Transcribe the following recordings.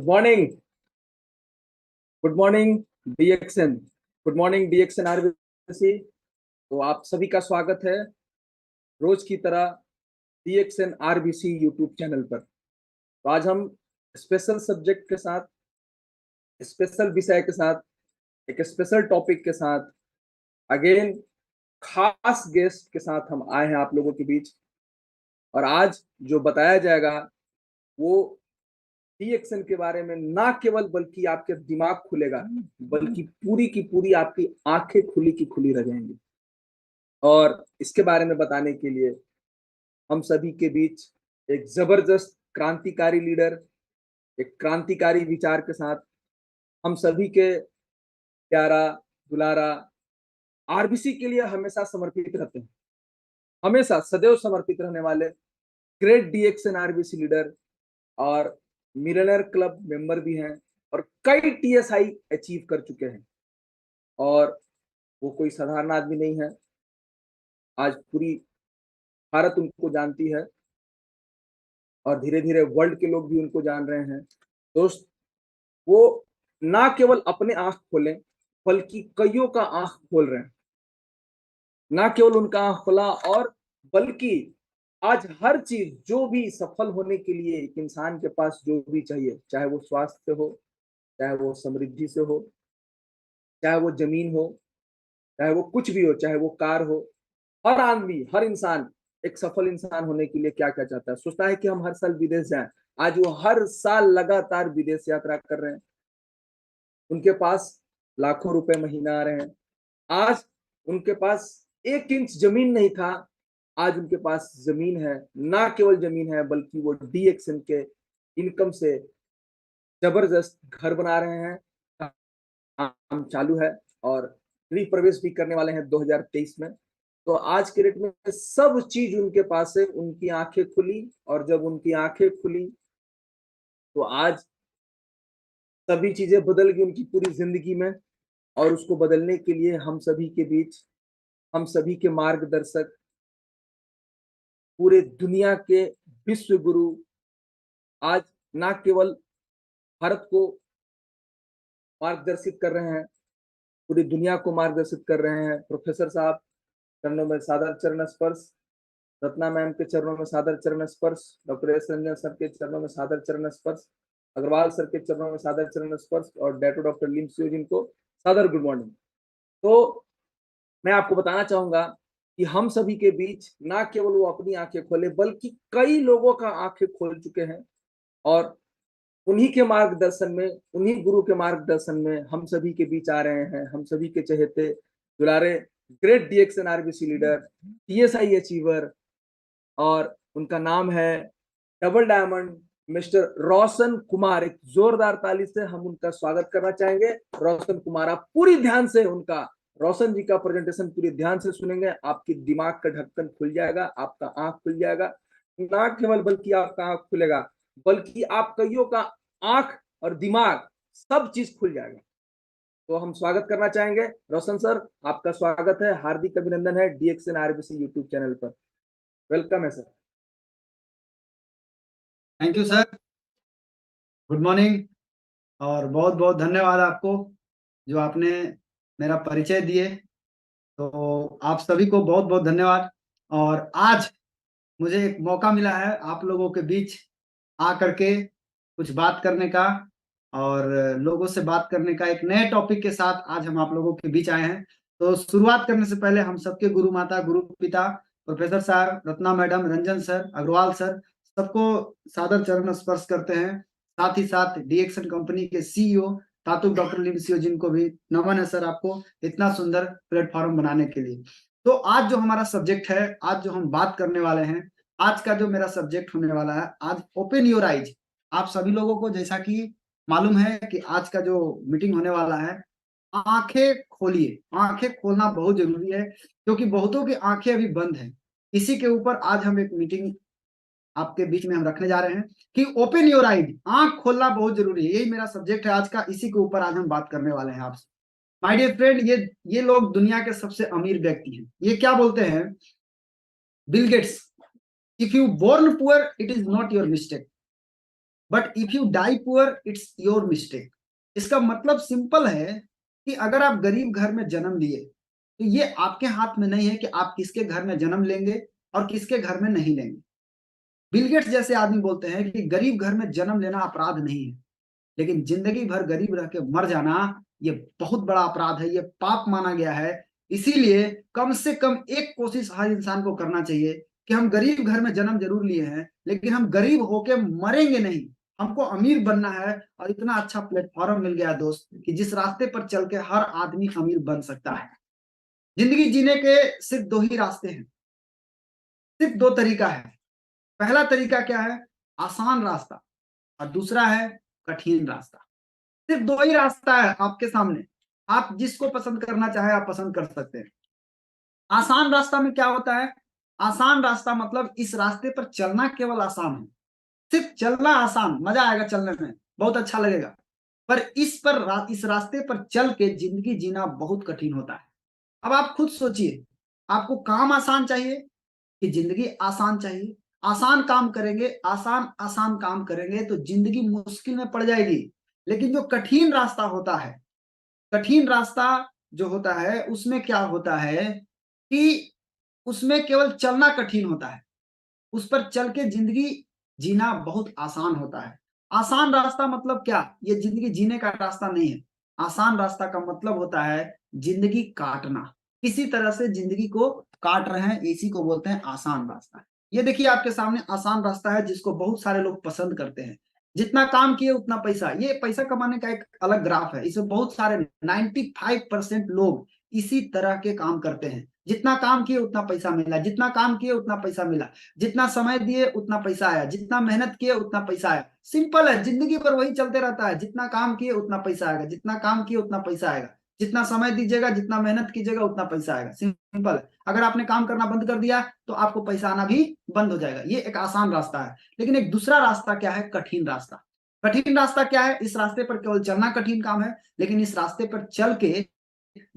Good morning. Good morning DXN. Good morning DXN RBC. तो आप सभी का स्वागत है रोज की तरह डीएक्सएन आरबीसी यूट्यूब चैनल पर। तो आज हम स्पेशल सब्जेक्ट के साथ, स्पेशल विषय के साथ, एक स्पेशल टॉपिक के साथ, अगेन खास गेस्ट के साथ हम आए हैं आप लोगों के बीच। और आज जो बताया जाएगा वो डीएक्सएन के बारे में ना केवल बल्कि आपके दिमाग खुलेगा, बल्कि पूरी की पूरी आपकी आंखें खुली की खुली रह जाएंगी। और इसके बारे में बताने के लिए हम सभी के बीच एक जबरदस्त क्रांतिकारी लीडर, एक क्रांतिकारी विचार के साथ, हम सभी के प्यारा दुलारा, आरबीसी के लिए हमेशा समर्पित रहते हैं, हमेशा सदैव समर्पित रहने वाले ग्रेट डीएक्सएन आरबीसी लीडर और मिलियनेयर क्लब मेंबर भी हैं और कई टीएसआई अचीव कर चुके हैं। और वो कोई साधारण आदमी नहीं है। आज पूरी भारत उनको जानती है और धीरे धीरे वर्ल्ड के लोग भी उनको जान रहे हैं। दोस्त, वो ना केवल अपने आंख खोले बल्कि कईयों का आंख खोल रहे हैं। ना केवल उनका आंख खोला और बल्कि आज हर चीज जो भी सफल होने के लिए एक इंसान के पास जो भी चाहिए, चाहे वो स्वास्थ्य हो, चाहे वो समृद्धि से हो, चाहे वो जमीन हो, चाहे वो कुछ भी हो, चाहे वो कार हो, हर आदमी, हर इंसान एक सफल इंसान होने के लिए क्या क्या चाहता है? सोचता है कि हम हर साल विदेश जाएं। आज वो हर साल लगातार विदेश यात्रा कर रहे हैं। उनके पास लाखों रुपए महीना आ रहे हैं। आज उनके पास 1 इंच जमीन नहीं था, आज उनके पास जमीन है। ना केवल जमीन है बल्कि वो डीएक्सएन के इनकम से जबरदस्त घर बना रहे हैं। काम चालू है और गृह प्रवेश भी करने वाले हैं 2023 में। तो आज के डेट में सब चीज उनके पास है। उनकी आंखें खुली और जब उनकी आंखें खुली तो आज सभी चीजें बदल गई उनकी पूरी जिंदगी में। और उसको बदलने के लिए हम सभी के बीच, हम सभी के मार्गदर्शक, पूरे दुनिया के विश्व गुरु, आज ना केवल भारत को मार्गदर्शित कर रहे हैं, पूरी दुनिया को मार्गदर्शित कर रहे हैं। प्रोफेसर साहब, चरणों में सादर चरण स्पर्श। रत्ना मैम के चरणों में सादर चरण स्पर्श। डॉक्टर एस रंजन सर के चरणों में सादर चरण स्पर्श। अग्रवाल सर के चरणों में सादर चरण स्पर्श। और डैटो डॉक्टर लिमसियो जिनको सादर गुड मॉर्निंग। तो मैं आपको बताना चाहूंगा कि हम सभी के बीच ना केवल वो अपनी आंखें खोले बल्कि कई लोगों का आंखें खोल चुके हैं। और उन्हीं के मार्गदर्शन में, उन्हीं गुरु के मार्गदर्शन में हम सभी के बीच आ रहे हैं। हम सभी के चहेते दुलारे great DXN RBC leader, TSI achiever, और उनका नाम है double diamond mister Roshan Kumar. एक जोरदार ताली से हम उनका स्वागत करना चाहेंगे। रोशन कुमार, आप पूरी ध्यान से उनका, रोशन जी का प्रेजेंटेशन पूरी ध्यान से सुनेंगे, आपकी दिमाग का ढक्कन खुल जाएगा, आपका आंख खुल जाएगा। ना केवल बल्कि आपका आंख खुलेगा बल्कि आप कईयों का आंख और दिमाग सब चीज खुल जाएगा। तो हम स्वागत करना चाहेंगे रोशन सर, आपका स्वागत है, हार्दिक अभिनंदन है डीएक्सएन आरबीसी यूट्यूब चैनल पर। वेलकम है sir. Thank you sir, good morning और बहुत बहुत धन्यवाद आपको जो आपने मेरा परिचय दिए। तो आप सभी को बहुत बहुत धन्यवाद। और आज मुझे एक मौका मिला है आप लोगों के बीच आ करके कुछ बात करने का और लोगों से बात करने का। एक नए टॉपिक के साथ आज हम आप लोगों के बीच आए हैं। तो शुरुआत करने से पहले हम सबके गुरु माता, गुरु पिता, प्रोफेसर साहब, Ratna madam, Ranjan sir, Agrawal sir, सबको सादर चरण स्पर्श करते हैं। साथ ही साथ डीएक्सएन कंपनी के सीईओ तातुक डॉक्टर लिमसियो जिनको भी नमन है सर आपको इतना सुंदर प्लेटफॉर्म बनाने के लिए। तो आज जो हमारा सब्जेक्ट है, आज जो हम बात करने वाले हैं, आज का जो मेरा सब्जेक्ट होने वाला है, आज ओपन योर आइज। आप सभी लोगों को जैसा कि मालूम है कि आज का जो मीटिंग होने वाला है, आंखें खोलिए। आंखें खोलना बहुत जरूरी है क्योंकि बहुतों की आंखें अभी बंद हैं। इसी के ऊपर आज हम एक मीटिंग आपके बीच में हम रखने जा रहे हैं कि ओपन योर आइज, आंख खोलना बहुत जरूरी है। यही मेरा सब्जेक्ट है आज का, इसी के ऊपर आज हम बात करने वाले हैं आपसे। माय डियर फ्रेंड, ये लोग दुनिया के सबसे अमीर व्यक्ति हैं। ये क्या बोलते हैं? Bill Gates, if you born poor it is not your mistake, but if you die poor it's your mistake. इसका मतलब सिंपल है कि अगर आप गरीब घर में जन्म लिए तो ये आपके हाथ में नहीं है कि आप किसके घर में जन्म लेंगे और किसके घर में नहीं लेंगे। बिल गेट्स जैसे आदमी बोलते हैं कि गरीब घर में जन्म लेना अपराध नहीं है, लेकिन जिंदगी भर गरीब रह के मर जाना ये बहुत बड़ा अपराध है, ये पाप माना गया है। इसीलिए कम से कम एक कोशिश हर इंसान को करना चाहिए कि हम गरीब घर में जन्म जरूर लिए हैं, लेकिन हम गरीब होके मरेंगे नहीं। हमको अमीर बनना है, और इतना अच्छा प्लेटफॉर्म मिल गया दोस्त कि जिस रास्ते पर चल के हर आदमी अमीर बन सकता है। जिंदगी जीने के सिर्फ दो ही रास्ते हैं, सिर्फ दो तरीका है। पहला तरीका क्या है? आसान रास्ता, और दूसरा है कठिन रास्ता। सिर्फ दो ही रास्ता है आपके सामने, आप जिसको पसंद करना चाहे आप पसंद कर सकते हैं। आसान रास्ता में क्या होता है? आसान रास्ता मतलब इस रास्ते पर चलना केवल आसान है, सिर्फ चलना आसान, मजा आएगा चलने में, बहुत अच्छा लगेगा। पर इस रास्ते पर चल के जिंदगी जीना बहुत कठिन होता है। अब आप खुद सोचिए, आपको काम आसान चाहिए कि जिंदगी आसान चाहिए? आसान काम करेंगे, आसान आसान काम करेंगे तो जिंदगी मुश्किल में पड़ जाएगी। लेकिन जो कठिन रास्ता होता है, कठिन रास्ता जो होता है उसमें क्या होता है कि उसमें केवल चलना कठिन होता है, उस पर चल के जिंदगी जीना बहुत आसान होता है। आसान रास्ता मतलब क्या? ये जिंदगी जीने का रास्ता नहीं है। आसान रास्ता का मतलब होता है जिंदगी काटना, किसी तरह से जिंदगी को काट रहे हैं, इसी को बोलते हैं आसान रास्ता। ये देखिए आपके सामने आसान रास्ता है जिसको बहुत सारे लोग पसंद करते हैं। जितना काम किए उतना पैसा, ये पैसा कमाने का एक अलग ग्राफ है। इसमें बहुत सारे 95% लोग इसी तरह के काम करते हैं। जितना काम किए उतना पैसा मिला, जितना काम किए उतना पैसा मिला, जितना समय दिए उतना पैसा आया, जितना मेहनत किए उतना पैसा आया। सिंपल है, जिंदगी पर वही चलते रहता है। जितना काम किए उतना पैसा आएगा, जितना काम किए उतना पैसा आएगा, जितना समय दीजिएगा, जितना मेहनत कीजिएगा उतना पैसा आएगा। सिंपल है। अगर आपने काम करना बंद कर दिया तो आपको पैसा आना भी बंद हो जाएगा। ये एक आसान रास्ता है। लेकिन एक दूसरा रास्ता क्या है? कठिन रास्ता। कठिन रास्ता क्या है? इस रास्ते पर केवल चलना कठिन काम है, लेकिन इस रास्ते पर चल के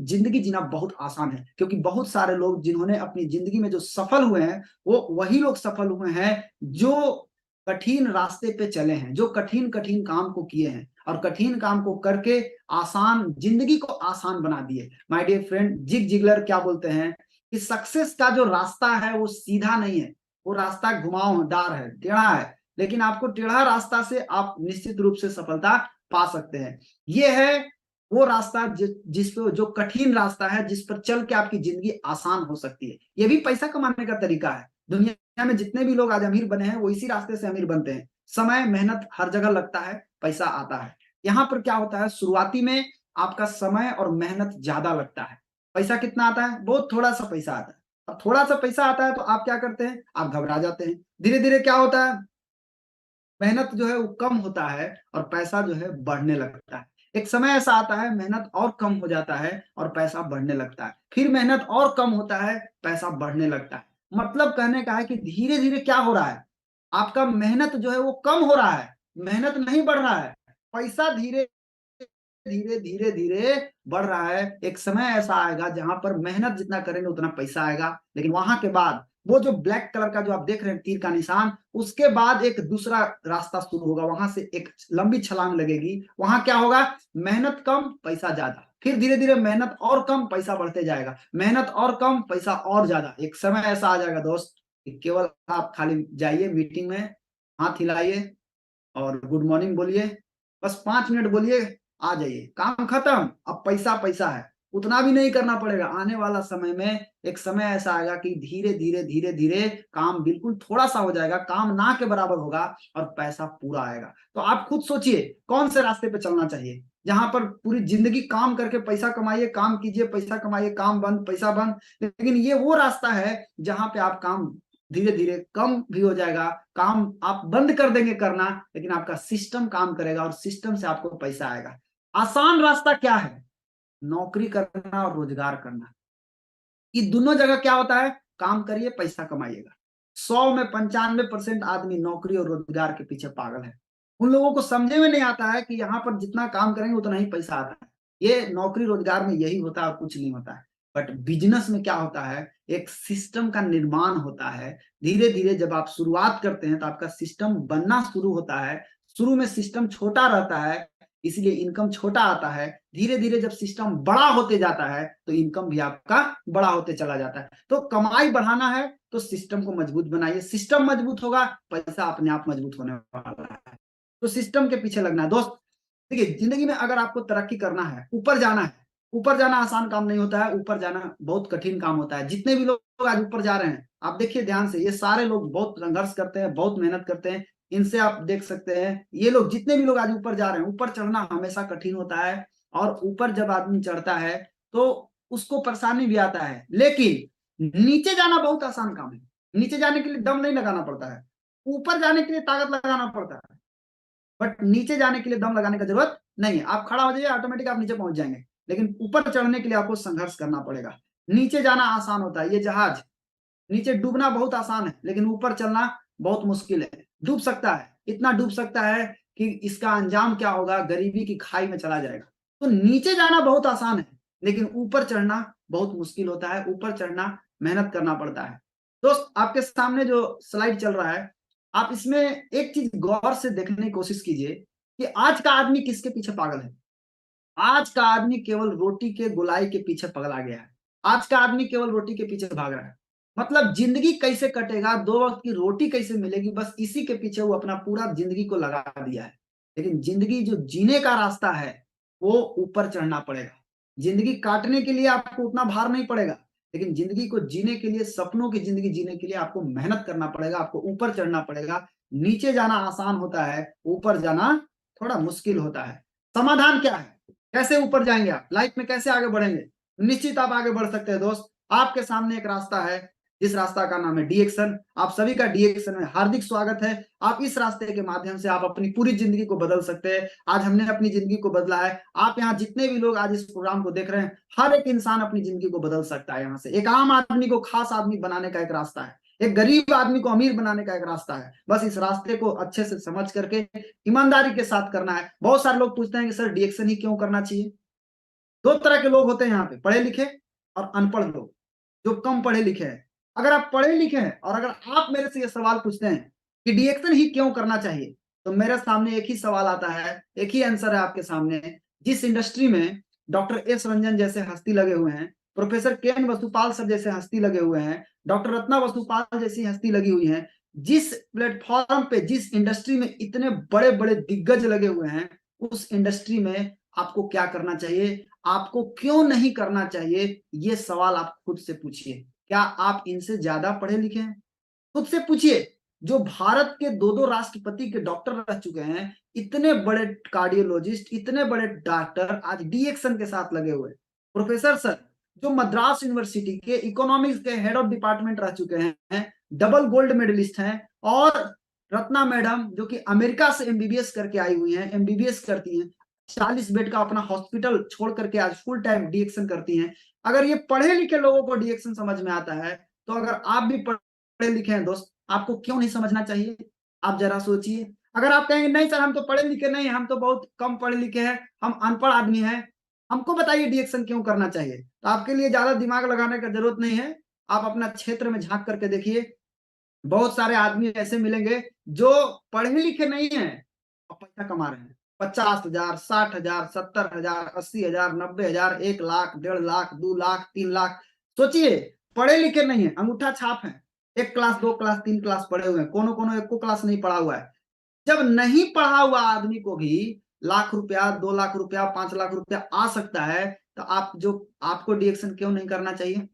जिंदगी जीना बहुत आसान है। क्योंकि बहुत सारे लोग जिन्होंने अपनी जिंदगी में जो सफल हुए हैं वो वही लोग सफल हुए हैं जो कठिन रास्ते पे चले हैं, जो कठिन कठिन काम को किए हैं और कठिन काम को करके आसान जिंदगी को आसान बना दिए। My dear friend, Zig Ziglar क्या बोलते हैं कि सक्सेस का जो रास्ता है वो सीधा नहीं है, वो रास्ता घुमावदार है, टेढ़ा है। लेकिन आपको टेढ़ा रास्ता से आप निश्चित रूप से सफलता पा सकते हैं। ये है वो रास्ता जिस पे जो कठिन रास्ता है, जिस पर चल के आपकी जिंदगी आसान हो सकती है। ये भी पैसा कमाने का तरीका है। दुनिया में जितने भी लोग आज अमीर बने हैं वो इसी रास्ते से अमीर बनते हैं। समय मेहनत हर जगह लगता है, पैसा आता है। यहाँ पर क्या होता है, शुरुआती में आपका समय और मेहनत ज्यादा लगता है। पैसा कितना आता है? बहुत थोड़ा सा पैसा आता है। अब थोड़ा सा पैसा आता है तो आप क्या करते हैं? आप घबरा जाते हैं। धीरे धीरे क्या होता है, मेहनत जो है वो कम होता है और पैसा जो है बढ़ने लगता है। एक समय ऐसा आता है मेहनत और कम हो जाता है और पैसा बढ़ने लगता है, फिर मेहनत और कम होता है, पैसा बढ़ने लगता है। मतलब कहने का है कि धीरे धीरे क्या हो रहा है, आपका मेहनत जो है वो कम हो रहा है, मेहनत नहीं बढ़ रहा है। पैसा धीरे धीरे धीरे धीरे बढ़ रहा है। एक समय ऐसा आएगा जहां पर मेहनत जितना करेंगे उतना पैसा आएगा, लेकिन वहां के बाद वो जो ब्लैक कलर का जो आप देख रहे हैं तीर का निशान, उसके बाद एक दूसरा रास्ता शुरू होगा, वहां से एक लंबी छलांग लगेगी। वहां क्या होगा, मेहनत कम पैसा ज्यादा, फिर धीरे धीरे मेहनत और कम पैसा बढ़ते जाएगा, मेहनत और कम पैसा और ज्यादा। एक समय ऐसा आ जाएगा दोस्त कि केवल आप खाली जाइए मीटिंग में, हाथ हिलाइए और गुड मॉर्निंग बोलिए, बस 5 मिनट बोलिए, आ जाइए, काम खत्म। अब पैसा पैसा है, उतना भी नहीं करना पड़ेगा। आने वाला समय में एक समय ऐसा आएगा कि धीरे धीरे धीरे धीरे काम बिल्कुल थोड़ा सा हो जाएगा, काम ना के बराबर होगा और पैसा पूरा आएगा। तो आप खुद सोचिए कौन से रास्ते पे चलना चाहिए, जहां पर पूरी जिंदगी काम करके पैसा कमाइए, काम कीजिए पैसा कमाइए, काम बंद पैसा बंद। लेकिन ये वो रास्ता है जहां पे आप काम धीरे धीरे कम भी हो जाएगा, काम आप बंद कर देंगे करना, लेकिन आपका सिस्टम काम करेगा और सिस्टम से आपको पैसा आएगा। आसान रास्ता क्या है? नौकरी करना और रोजगार करना। ये दोनों जगह क्या होता है, काम करिए पैसा कमाइएगा। 100 में 95% आदमी नौकरी और रोजगार के पीछे पागल है। उन लोगों को समझे में नहीं आता है कि यहाँ पर जितना काम करेंगे उतना ही पैसा आता है। ये नौकरी रोजगार में यही होता है और कुछ नहीं होता है। बट बिजनेस में क्या होता है, एक सिस्टम का निर्माण होता है। धीरे धीरे जब आप शुरुआत करते हैं तो आपका सिस्टम बनना शुरू होता है। शुरू में सिस्टम छोटा रहता है, इसलिए इनकम छोटा आता है। धीरे धीरे जब सिस्टम बड़ा होते जाता है तो इनकम भी आपका बड़ा होते चला जाता है। तो कमाई बढ़ाना है तो सिस्टम को मजबूत बनाइए, सिस्टम मजबूत होगा, पैसा अपने आप मजबूत होने वाला है। तो सिस्टम के पीछे लगना है दोस्त। देखिए, जिंदगी में अगर आपको तरक्की करना है, ऊपर जाना है, ऊपर जाना आसान काम नहीं होता है, ऊपर जाना बहुत कठिन काम होता है। जितने भी लोग आज ऊपर जा रहे हैं, आप देखिए ध्यान से, ये सारे लोग बहुत संघर्ष करते हैं, बहुत मेहनत करते हैं। इनसे आप देख सकते हैं, ये लोग जितने भी लोग आज ऊपर जा रहे हैं, ऊपर चढ़ना हमेशा कठिन होता है। और ऊपर जब आदमी चढ़ता है तो उसको परेशानी भी आता है, लेकिन नीचे जाना बहुत आसान काम है। नीचे जाने के लिए दम नहीं लगाना पड़ता है, ऊपर जाने के लिए ताकत लगाना पड़ता है, बट नीचे जाने के लिए दम लगाने का जरूरत नहीं है। आप खड़ा हो जाइए, ऑटोमेटिक आप नीचे पहुंच जाएंगे, लेकिन ऊपर चढ़ने के लिए आपको संघर्ष करना पड़ेगा। नीचे जाना आसान होता है, ये जहाज, नीचे डूबना बहुत आसान है, लेकिन ऊपर चलना बहुत मुश्किल है। डूब सकता है, इतना डूब सकता है कि इसका अंजाम क्या होगा, गरीबी की खाई में चला जाएगा। तो नीचे जाना बहुत आसान है, लेकिन ऊपर चढ़ना बहुत मुश्किल होता है। ऊपर चढ़ना मेहनत करना पड़ता है। दोस्त, आपके सामने जो स्लाइड चल रहा है, आप इसमें एक चीज गौर से देखने की कोशिश कीजिए कि आज का आदमी किसके पीछे पागल है। आज का आदमी केवल रोटी के गोलाई के पीछे पगला गया है। आज का आदमी केवल रोटी के पीछे भाग रहा है। मतलब जिंदगी कैसे कटेगा, दो वक्त की रोटी कैसे मिलेगी, बस इसी के पीछे वो अपना पूरा जिंदगी को लगा दिया है। लेकिन जिंदगी जो जीने का रास्ता है, वो ऊपर चढ़ना पड़ेगा। जिंदगी काटने के लिए आपको उतना भार नहीं पड़ेगा, लेकिन जिंदगी को जीने के लिए, सपनों की जिंदगी जीने के लिए आपको मेहनत करना पड़ेगा, आपको ऊपर चढ़ना पड़ेगा। नीचे जाना आसान होता है, ऊपर जाना थोड़ा मुश्किल होता है। समाधान क्या है, कैसे ऊपर जाएंगे आप, लाइफ में कैसे आगे बढ़ेंगे? निश्चित आप आगे बढ़ सकते हैं दोस्त। आपके सामने एक रास्ता है, जिस रास्ता का नाम है डीएक्शन। आप सभी का डीएक्शन में हार्दिक स्वागत है। आप इस रास्ते के माध्यम से आप अपनी पूरी जिंदगी को बदल सकते हैं। आज हमने अपनी जिंदगी को बदला है। आप यहाँ जितने भी लोग आज इस प्रोग्राम को देख रहे हैं, हर एक इंसान अपनी जिंदगी को बदल सकता है। यहाँ से एक आम आदमी को खास आदमी बनाने का एक रास्ता है, एक गरीब आदमी को अमीर बनाने का एक रास्ता है। बस इस रास्ते को अच्छे से समझ करके ईमानदारी के साथ करना है। बहुत सारे लोग पूछते हैं कि सर डीएक्शन ही क्यों करना चाहिए। दो तरह के लोग होते हैं यहाँ पे, पढ़े लिखे और अनपढ़ लोग, जो कम पढ़े लिखे हैं। अगर आप पढ़े लिखे हैं और अगर आप मेरे से ये सवाल पूछते हैं कि डीएक्शन ही क्यों करना चाहिए, तो मेरे सामने एक ही सवाल आता है, एक ही आंसर है आपके सामने। जिस इंडस्ट्री में डॉक्टर एस रंजन जैसे हस्ती लगे हुए हैं, प्रोफेसर केएन वसुपाल सर जैसे हस्ती लगे हुए हैं, डॉक्टर रत्ना वसुपाल जैसी हस्ती लगी हुई है, जिस प्लेटफॉर्म पे, जिस इंडस्ट्री में इतने बड़े बड़े दिग्गज लगे हुए हैं, उस इंडस्ट्री में आपको क्या करना चाहिए, आपको क्यों नहीं करना चाहिए, ये सवाल आप खुद से पूछिए। क्या आप इनसे ज्यादा पढ़े लिखे हैं? खुद से पूछिए। जो भारत के दो दो राष्ट्रपति के डॉक्टर रह चुके हैं, इतने बड़े कार्डियोलॉजिस्ट, इतने बड़े डॉक्टर आज डीएक्शन के साथ लगे हुए। प्रोफेसर सर जो मद्रास यूनिवर्सिटी के इकोनॉमिक्स के हेड ऑफ डिपार्टमेंट रह चुके हैं, डबल गोल्ड मेडलिस्ट हैं। और रत्ना मैडम जो कि अमेरिका से एमबीबीएस करके आई हुई हैं, एमबीबीएस करती हैं, 40 बेड का अपना हॉस्पिटल छोड़ करके आज फुल टाइम डीएक्शन करती हैं। अगर ये पढ़े लिखे लोगों को डीएक्शन समझ में आता है, तो अगर आप भी पढ़े लिखे हैं दोस्त, आपको क्यों नहीं समझना चाहिए? आप जरा सोचिए। अगर आप कहेंगे नहीं सर हम तो पढ़े लिखे नहीं, हम तो बहुत कम पढ़े लिखे हैं, हम अनपढ़ आदमी हैं, हमको बताइए डीएक्शन क्यों करना चाहिए, तो आपके लिए ज्यादा दिमाग लगाने का जरूरत नहीं है। आप अपना क्षेत्र में झांक करके देखिए, बहुत सारे आदमी ऐसे मिलेंगे जो पढ़े लिखे नहीं है और पैसा कमा रहे हैं। 50,000, 60,000, 70,000, 80,000, 90,000, 1 लाख, 1.5 लाख, 2 लाख, 3 लाख। सोचिए, पढ़े लिखे नहीं है, अंगूठा छाप है, 1 क्लास, 2 क्लास, 3 क्लास पढ़े हुए हैं, कोनो कोनो 1 क्लास नहीं पढ़ा हुआ है। जब नहीं पढ़ा हुआ आदमी को भी ₹1,00,000, 2 लाख, 5 लाख रुपया आ सकता है, तो आपको डीएक्शन क्यों नहीं करना चाहिए?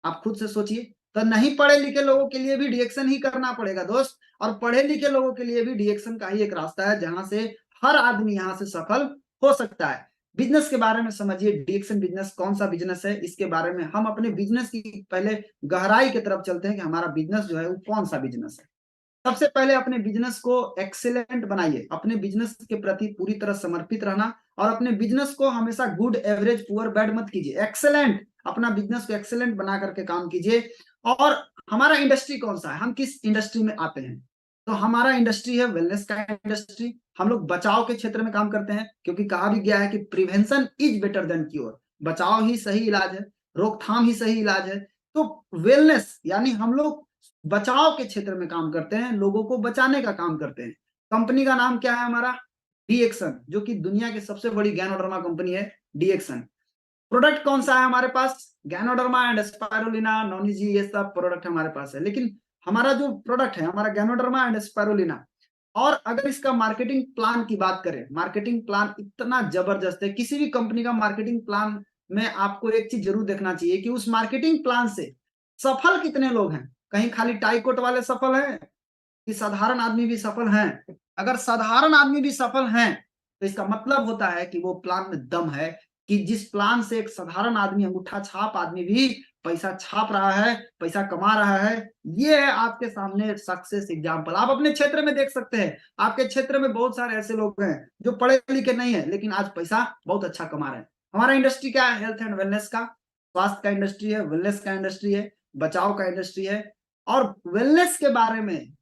आप खुद से सोचिए। तो नहीं पढ़े लिखे लोगों के लिए भी डीएक्शन ही करना पड़ेगा दोस्त, और पढ़े लिखे लोगों के लिए भी डीएक्शन का ही एक रास्ता है, जहां से हर आदमी यहां से सफल हो सकता है। बिजनेस के बारे में समझिए, डीएक्शन बिजनेस कौन सा बिजनेस है, इसके बारे में हम अपने बिजनेस की पहले गहराई की तरफ चलते हैं कि हमारा बिजनेस जो है वो कौन सा बिजनेस है। सबसे पहले अपने बिजनेस को एक्सेलेंट बनाइए, अपने बिजनेस के प्रति पूरी तरह समर्पित रहना, और अपने बिजनेस को हमेशा गुड, एवरेज, पुअर, बैड मत कीजिए, एक्सेलेंट, अपना बिजनेस को एक्सेलेंट बना करके काम कीजिए। और हमारा इंडस्ट्री कौन सा है, हम किस इंडस्ट्री में आते हैं, तो हमारा इंडस्ट्री है वेलनेस का इंडस्ट्री। हम लोग बचाव के क्षेत्र में काम करते हैं, क्योंकि कहा भी गया है कि prevention is better than cure, बचाव ही सही इलाज है, रोकथाम ही सही इलाज है। तो वेलनेस यानी हम लोग बचाव के क्षेत्र में काम करते हैं, लोगों को बचाने का काम करते हैं। कंपनी का नाम क्या है हमारा? डीएक्सन, जो कि दुनिया की सबसे बड़ी गैनोडर्मा कंपनी है डीएक्सन। प्रोडक्ट कौन सा है हमारे पास? गैनोडर्मा एंड स्पाइरुलिना, नॉनिजी, ये सब प्रोडक्ट हमारे पास है। लेकिन हमारा जो प्रोडक्ट है हमारा गैनोडर्मा एंड स्पाइरुलिना, और अगर इसका मार्केटिंग प्लान की बात करें, मार्केटिंग प्लान इतना जबरदस्त है। किसी भी कंपनी का मार्केटिंग प्लान में आपको एक चीज जरूर देखना चाहिए कि उस मार्केटिंग प्लान से सफल कितने लोग हैं। कहीं खाली टाई कोट वाले सफल हैं कि साधारण आदमी भी सफल हैं? अगर साधारण आदमी भी सफल हैं तो इसका मतलब होता है कि वो प्लान में दम है, कि जिस प्लान से एक साधारण आदमी, अंगूठा छाप आदमी भी पैसा छाप रहा है, पैसा कमा रहा है। ये है आपके सामने सक्सेस एग्जांपल। आप अपने क्षेत्र में देख सकते हैं, आपके क्षेत्र में बहुत सारे ऐसे लोग हैं जो पढ़े लिखे नहीं है लेकिन आज पैसा बहुत अच्छा कमा रहे हैं। हमारा इंडस्ट्री क्या है? हेल्थ एंड वेलनेस का, स्वास्थ्य का इंडस्ट्री है, वेलनेस का इंडस्ट्री है, बचाव का इंडस्ट्री है। और वेलनेस के बारे में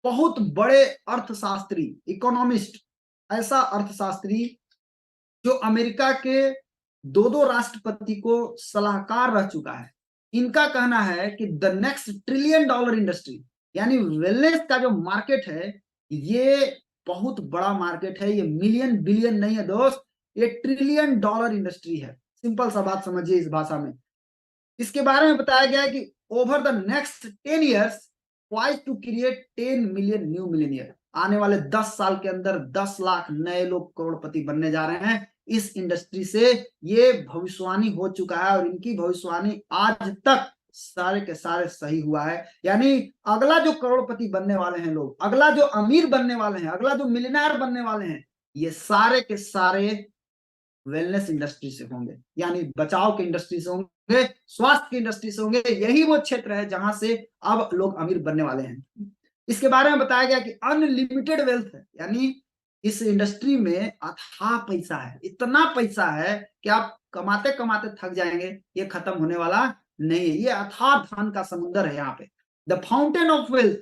बहुत बड़े अर्थशास्त्री, इकोनॉमिस्ट, ऐसा अर्थशास्त्री जो अमेरिका के दो दो राष्ट्रपति को सलाहकार रह चुका है, इनका कहना है कि the next trillion dollar industry, यानी वेलनेस का जो मार्केट है ये बहुत बड़ा मार्केट है। ये मिलियन बिलियन नहीं है दोस्त, ये ट्रिलियन डॉलर इंडस्ट्री है। सिंपल सा बात समझिए इस भाषा में। इसके बारे में बताया गया है कि over the next 10 years poised to create 10 million new millionaire। आने वाले 10 साल के अंदर 10 लाख नए लोग करोड़पति बनने जा रहे हैं इस इंडस्ट्री से। ये भविष्यवाणी हो चुका है और इनकी भविष्यवाणी आज तक सारे के सारे सही हुआ है। यानी अगला जो करोड़पति बनने वाले हैं लोग, अगला जो अमीर बनने वाले हैं, अगला जो मिलियनेयर बनने वाले हैं, ये सारे के सारे वेलनेस इंडस्ट्री से होंगे, यानी बचाव के इंडस्ट्री से होंगे, स्वास्थ्य की इंडस्ट्री से होंगे। यही वो क्षेत्र है जहां से अब लोग अमीर बनने वाले हैं। इसके बारे में बताया गया कि अनलिमिटेड वेल्थ है, यानी इस इंडस्ट्री में अथाह पैसा है, इतना पैसा है कि आप कमाते कमाते थक जाएंगे, ये खत्म होने वाला नहीं है। ये अथाह धन का समुद्र है यहाँ पे। The fountain of wealth,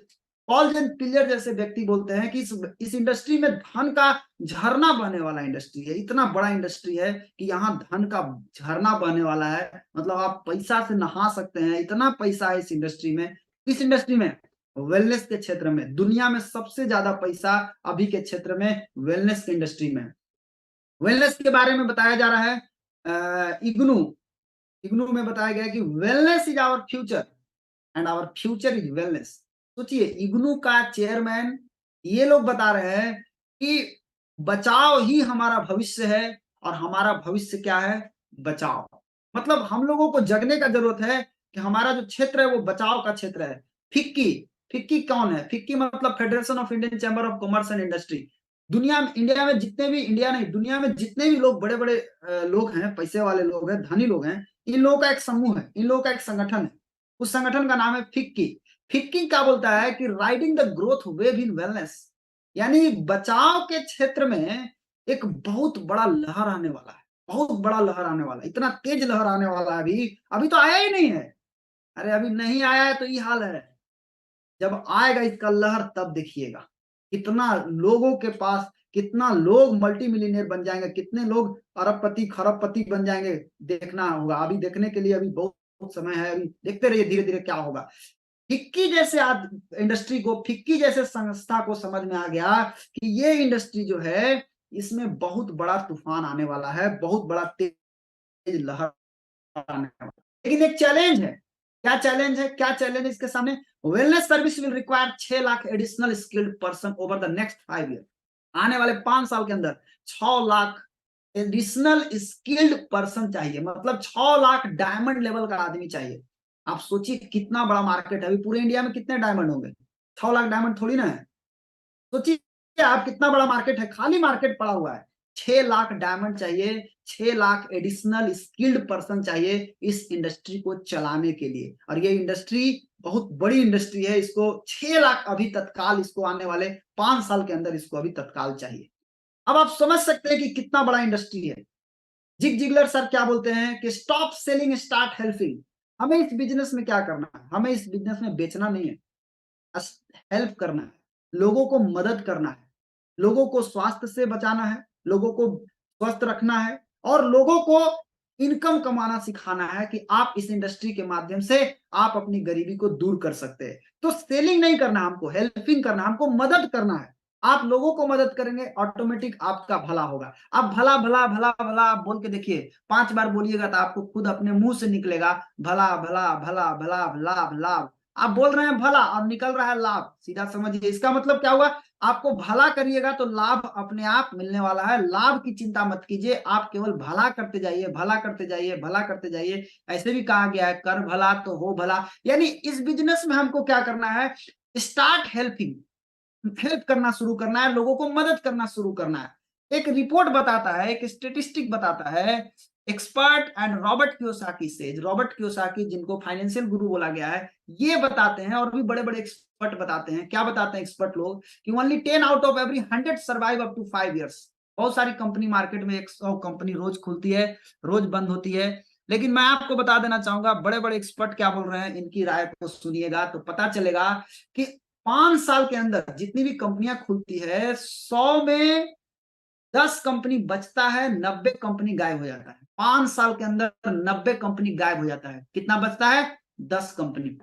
Paul Jane Tillier जैसे व्यक्ति बोलते हैं कि इस इंडस्ट्री में धन का झरना बहने वाला इंडस्ट्री है। इतना बड़ा इंडस्ट्री है कि यहाँ धन का झरना बहने वाला है, मतलब आप पैसा से नहा सकते हैं, इतना पैसा है इस इंडस्ट्री में। इस इंडस्ट्री में, वेलनेस के क्षेत्र में, दुनिया में सबसे ज्यादा पैसा अभी के क्षेत्र में वेलनेस के इंडस्ट्री में। वेलनेस के बारे में बताया जा रहा है इग्नू, इग्नू में बताया गया कि wellness is our future and our future is wellness. सोचिए, इग्नू का चेयरमैन ये लोग बता रहे हैं कि बचाव ही हमारा भविष्य है और हमारा भविष्य क्या है? बचाव। मतलब हम लोगों को जगने का जरूरत है कि हमारा जो क्षेत्र है वो बचाव का क्षेत्र है। फिक्की, फिक्की कौन है? फिक्की मतलब federation of Indian chamber of commerce and industry. दुनिया में, इंडिया में जितने भी, इंडिया नहीं, दुनिया में जितने भी लोग बड़े बड़े लोग हैं, पैसे वाले लोग हैं, धनी लोग हैं, इन लोगों का एक समूह है, इन लोगों का एक संगठन है। उस संगठन का नाम है फिक्की। फिक्की क्या बोलता है कि riding the growth wave in wellness, यानी बचाव के क्षेत्र में एक बहुत बड़ा लहर आने वाला है, बहुत बड़ा लहर आने वाला है, इतना तेज लहर आने वाला है। अभी तो आया ही नहीं है। अरे अभी नहीं आया है तो ये हाल है, जब आएगा इसका लहर तब देखिएगा कितना लोगों के पास, कितना लोग मल्टी मिलियनियर बन जाएंगे, कितने लोग अरबपति खरबपति बन जाएंगे, देखना होगा। अभी देखने के लिए अभी बहुत समय है, अभी देखते रहिए धीरे धीरे क्या होगा। फिक्की जैसे इंडस्ट्री को, फिक्की जैसे संस्था को समझ में आ गया कि ये इंडस्ट्री जो है इसमें बहुत बड़ा तूफान आने वाला है, बहुत बड़ा तेज लहर आने वाला है। लेकिन एक चैलेंज है। क्या चैलेंज है? क्या चैलेंज इसके सामने? Wellness service will require 6 lakh additional skilled person over the next 5 year. आने वाले 5 साल के अंदर 6 लाख एडिशनल स्किल्ड पर्सन चाहिए, मतलब 6 लाख डायमंड लेवल का आदमी चाहिए। आप सोचिए कितना बड़ा मार्केट है। अभी पूरे इंडिया में कितने डायमंड होंगे? 6 लाख डायमंड थोड़ी ना है। सोचिए आप कितना बड़ा मार्केट है, खाली मार्केट पड़ा हुआ है। 6 लाख डायमंड चाहिए, 6 लाख एडिशनल स्किल्ड पर्सन चाहिए इस इंडस्ट्री को चलाने के लिए। और ये इंडस्ट्री बहुत बड़ी इंडस्ट्री है, इसको 6 लाख अभी तत्काल, इसको आने वाले 5 साल के अंदर इसको अभी तत्काल चाहिए। अब आप समझ सकते हैं कि कितना बड़ा इंडस्ट्री है। जिग जिगलर सर क्या बोलते हैं कि स्टॉप सेलिंग स्टार्ट हेल्पिंग। हमें इस बिजनेस में क्या करना है? हमें इस बिजनेस में बेचना नहीं है, हेल्प करना है, लोगों को मदद करना है, लोगों को स्वास्थ्य से बचाना है, लोगों को स्वस्थ रखना है और लोगों को इनकम कमाना सिखाना है कि आप इस इंडस्ट्री के माध्यम से आप अपनी गरीबी को दूर कर सकते हैं। तो सेलिंग नहीं करना, हमको हेल्पिंग करना, हमको मदद करना है। आप लोगों को मदद करेंगे, ऑटोमेटिक आपका भला होगा। आप भला भला भला भला आप बोल के देखिए, 5 बार बोलिएगा तो आपको खुद अपने मुंह से निकलेगा भला भला भला भला लाभ लाभ। आप बोल रहे हैं भला और निकल रहा है लाभ, सीधा समझिए इसका मतलब क्या हुआ, आपको भला करिएगा तो लाभ अपने आप मिलने वाला है। लाभ की चिंता मत कीजिए, आप केवल भला करते जाइए, भला करते जाइए, भला करते जाइए। ऐसे भी कहा गया है कर भला तो हो भला, यानी इस बिजनेस में हमको क्या करना है, स्टार्ट हेल्पिंग, हेल्प करना शुरू करना है, लोगों को मदद करना शुरू करना है। एक रिपोर्ट बताता है, एक स्टेटिस्टिक बताता है, expert and Robert Kiyosaki says, Robert Kiyosaki जिनको फाइनेंशियल गुरु बोला गया है, ये बताते हैं और भी बड़े बड़े एक्सपर्ट बताते हैं, क्या बताते हैं एक्सपर्ट लोग कि only 10 out of every 100 survive up to 5 years। बहुत सारी कंपनी मार्केट में 100 कंपनी रोज खुलती है, रोज बंद होती है, लेकिन मैं आपको बता देना चाहूंगा बड़े बड़े एक्सपर्ट क्या बोल रहे हैं, इनकी राय को सुनिएगा तो पता चलेगा कि 5 साल के अंदर जितनी भी कंपनियां खुलती है 100 में 10 कंपनी बचता है, 90 कंपनी गायब हो जाता है। 5 साल के अंदर 90 कंपनी गायब हो जाता है, कितना बचता है, 10 कंपनी।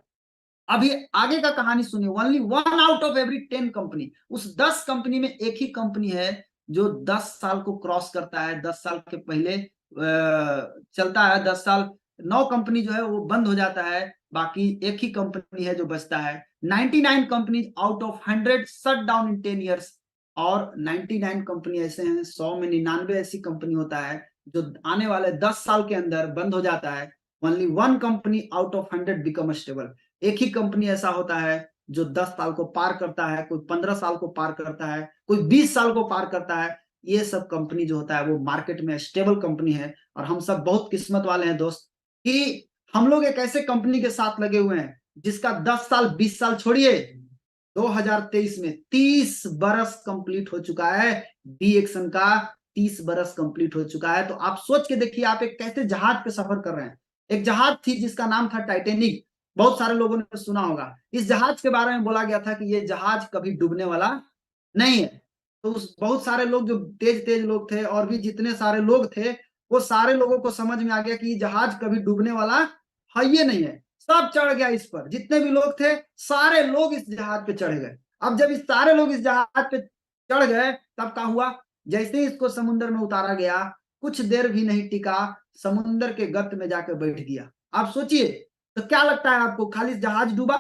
अभी आगे का कहानी सुनिए, only 1 out of every 10 company, उस 10 कंपनी में एक ही कंपनी है जो 10 साल को क्रॉस करता है, 10 साल के पहले चलता है, 10 साल 9 कंपनी जो है वो बंद हो जाता है, बाकी एक ही कंपनी है जो बचता है। 99 company out of 100 shut down in 10 years, और 99 कंपनी ऐसे हैं, 100 में 99 ऐसी कंपनी होता है जो आने वाले 10 साल के अंदर बंद हो जाता है। Only 1 company out of 100 become stable, एक ही कंपनी ऐसा होता है जो 10 साल को पार करता है, कोई 15 साल को पार करता है, कोई 20 साल को पार करता है। ये सब कंपनी जो होता है वो मार्केट में स्टेबल कंपनी है, और हम सब बहुत किस्मत वाले हैं दोस्त कि हम लोग एक ऐसे कंपनी के साथ लगे हुए हैं जिसका 10 साल 20 साल छोड़िए, 2023 में 30 बरस कंप्लीट हो चुका है, डीएक्सन का 30 बरस कंप्लीट हो चुका है। तो आप सोच के देखिए, आप एक कैसे जहाज पे सफर कर रहे हैं। एक जहाज थी जिसका नाम था टाइटेनिक, बहुत सारे लोगों ने सुना होगा। इस जहाज के बारे में बोला गया था कि ये जहाज कभी डूबने वाला नहीं है। तो उस बहुत सारे लोग जो तेज तेज लोग थे और भी जितने सारे लोग थे, वो सारे लोगों को समझ में आ गया कि ये जहाज कभी डूबने वाला है ये नहीं है। सब चढ़ गया इस पर, जितने भी लोग थे सारे लोग इस जहाज पे चढ़ गए। अब जब इस सारे लोग इस जहाज पे चढ़ गए तब क्या हुआ, जैसे ही इसको समुद्र में उतारा गया, कुछ देर भी नहीं टिका, समुद्र के गर्त में जाकर बैठ गया। आप सोचिए, तो क्या लगता है आपको, खाली जहाज डूबा?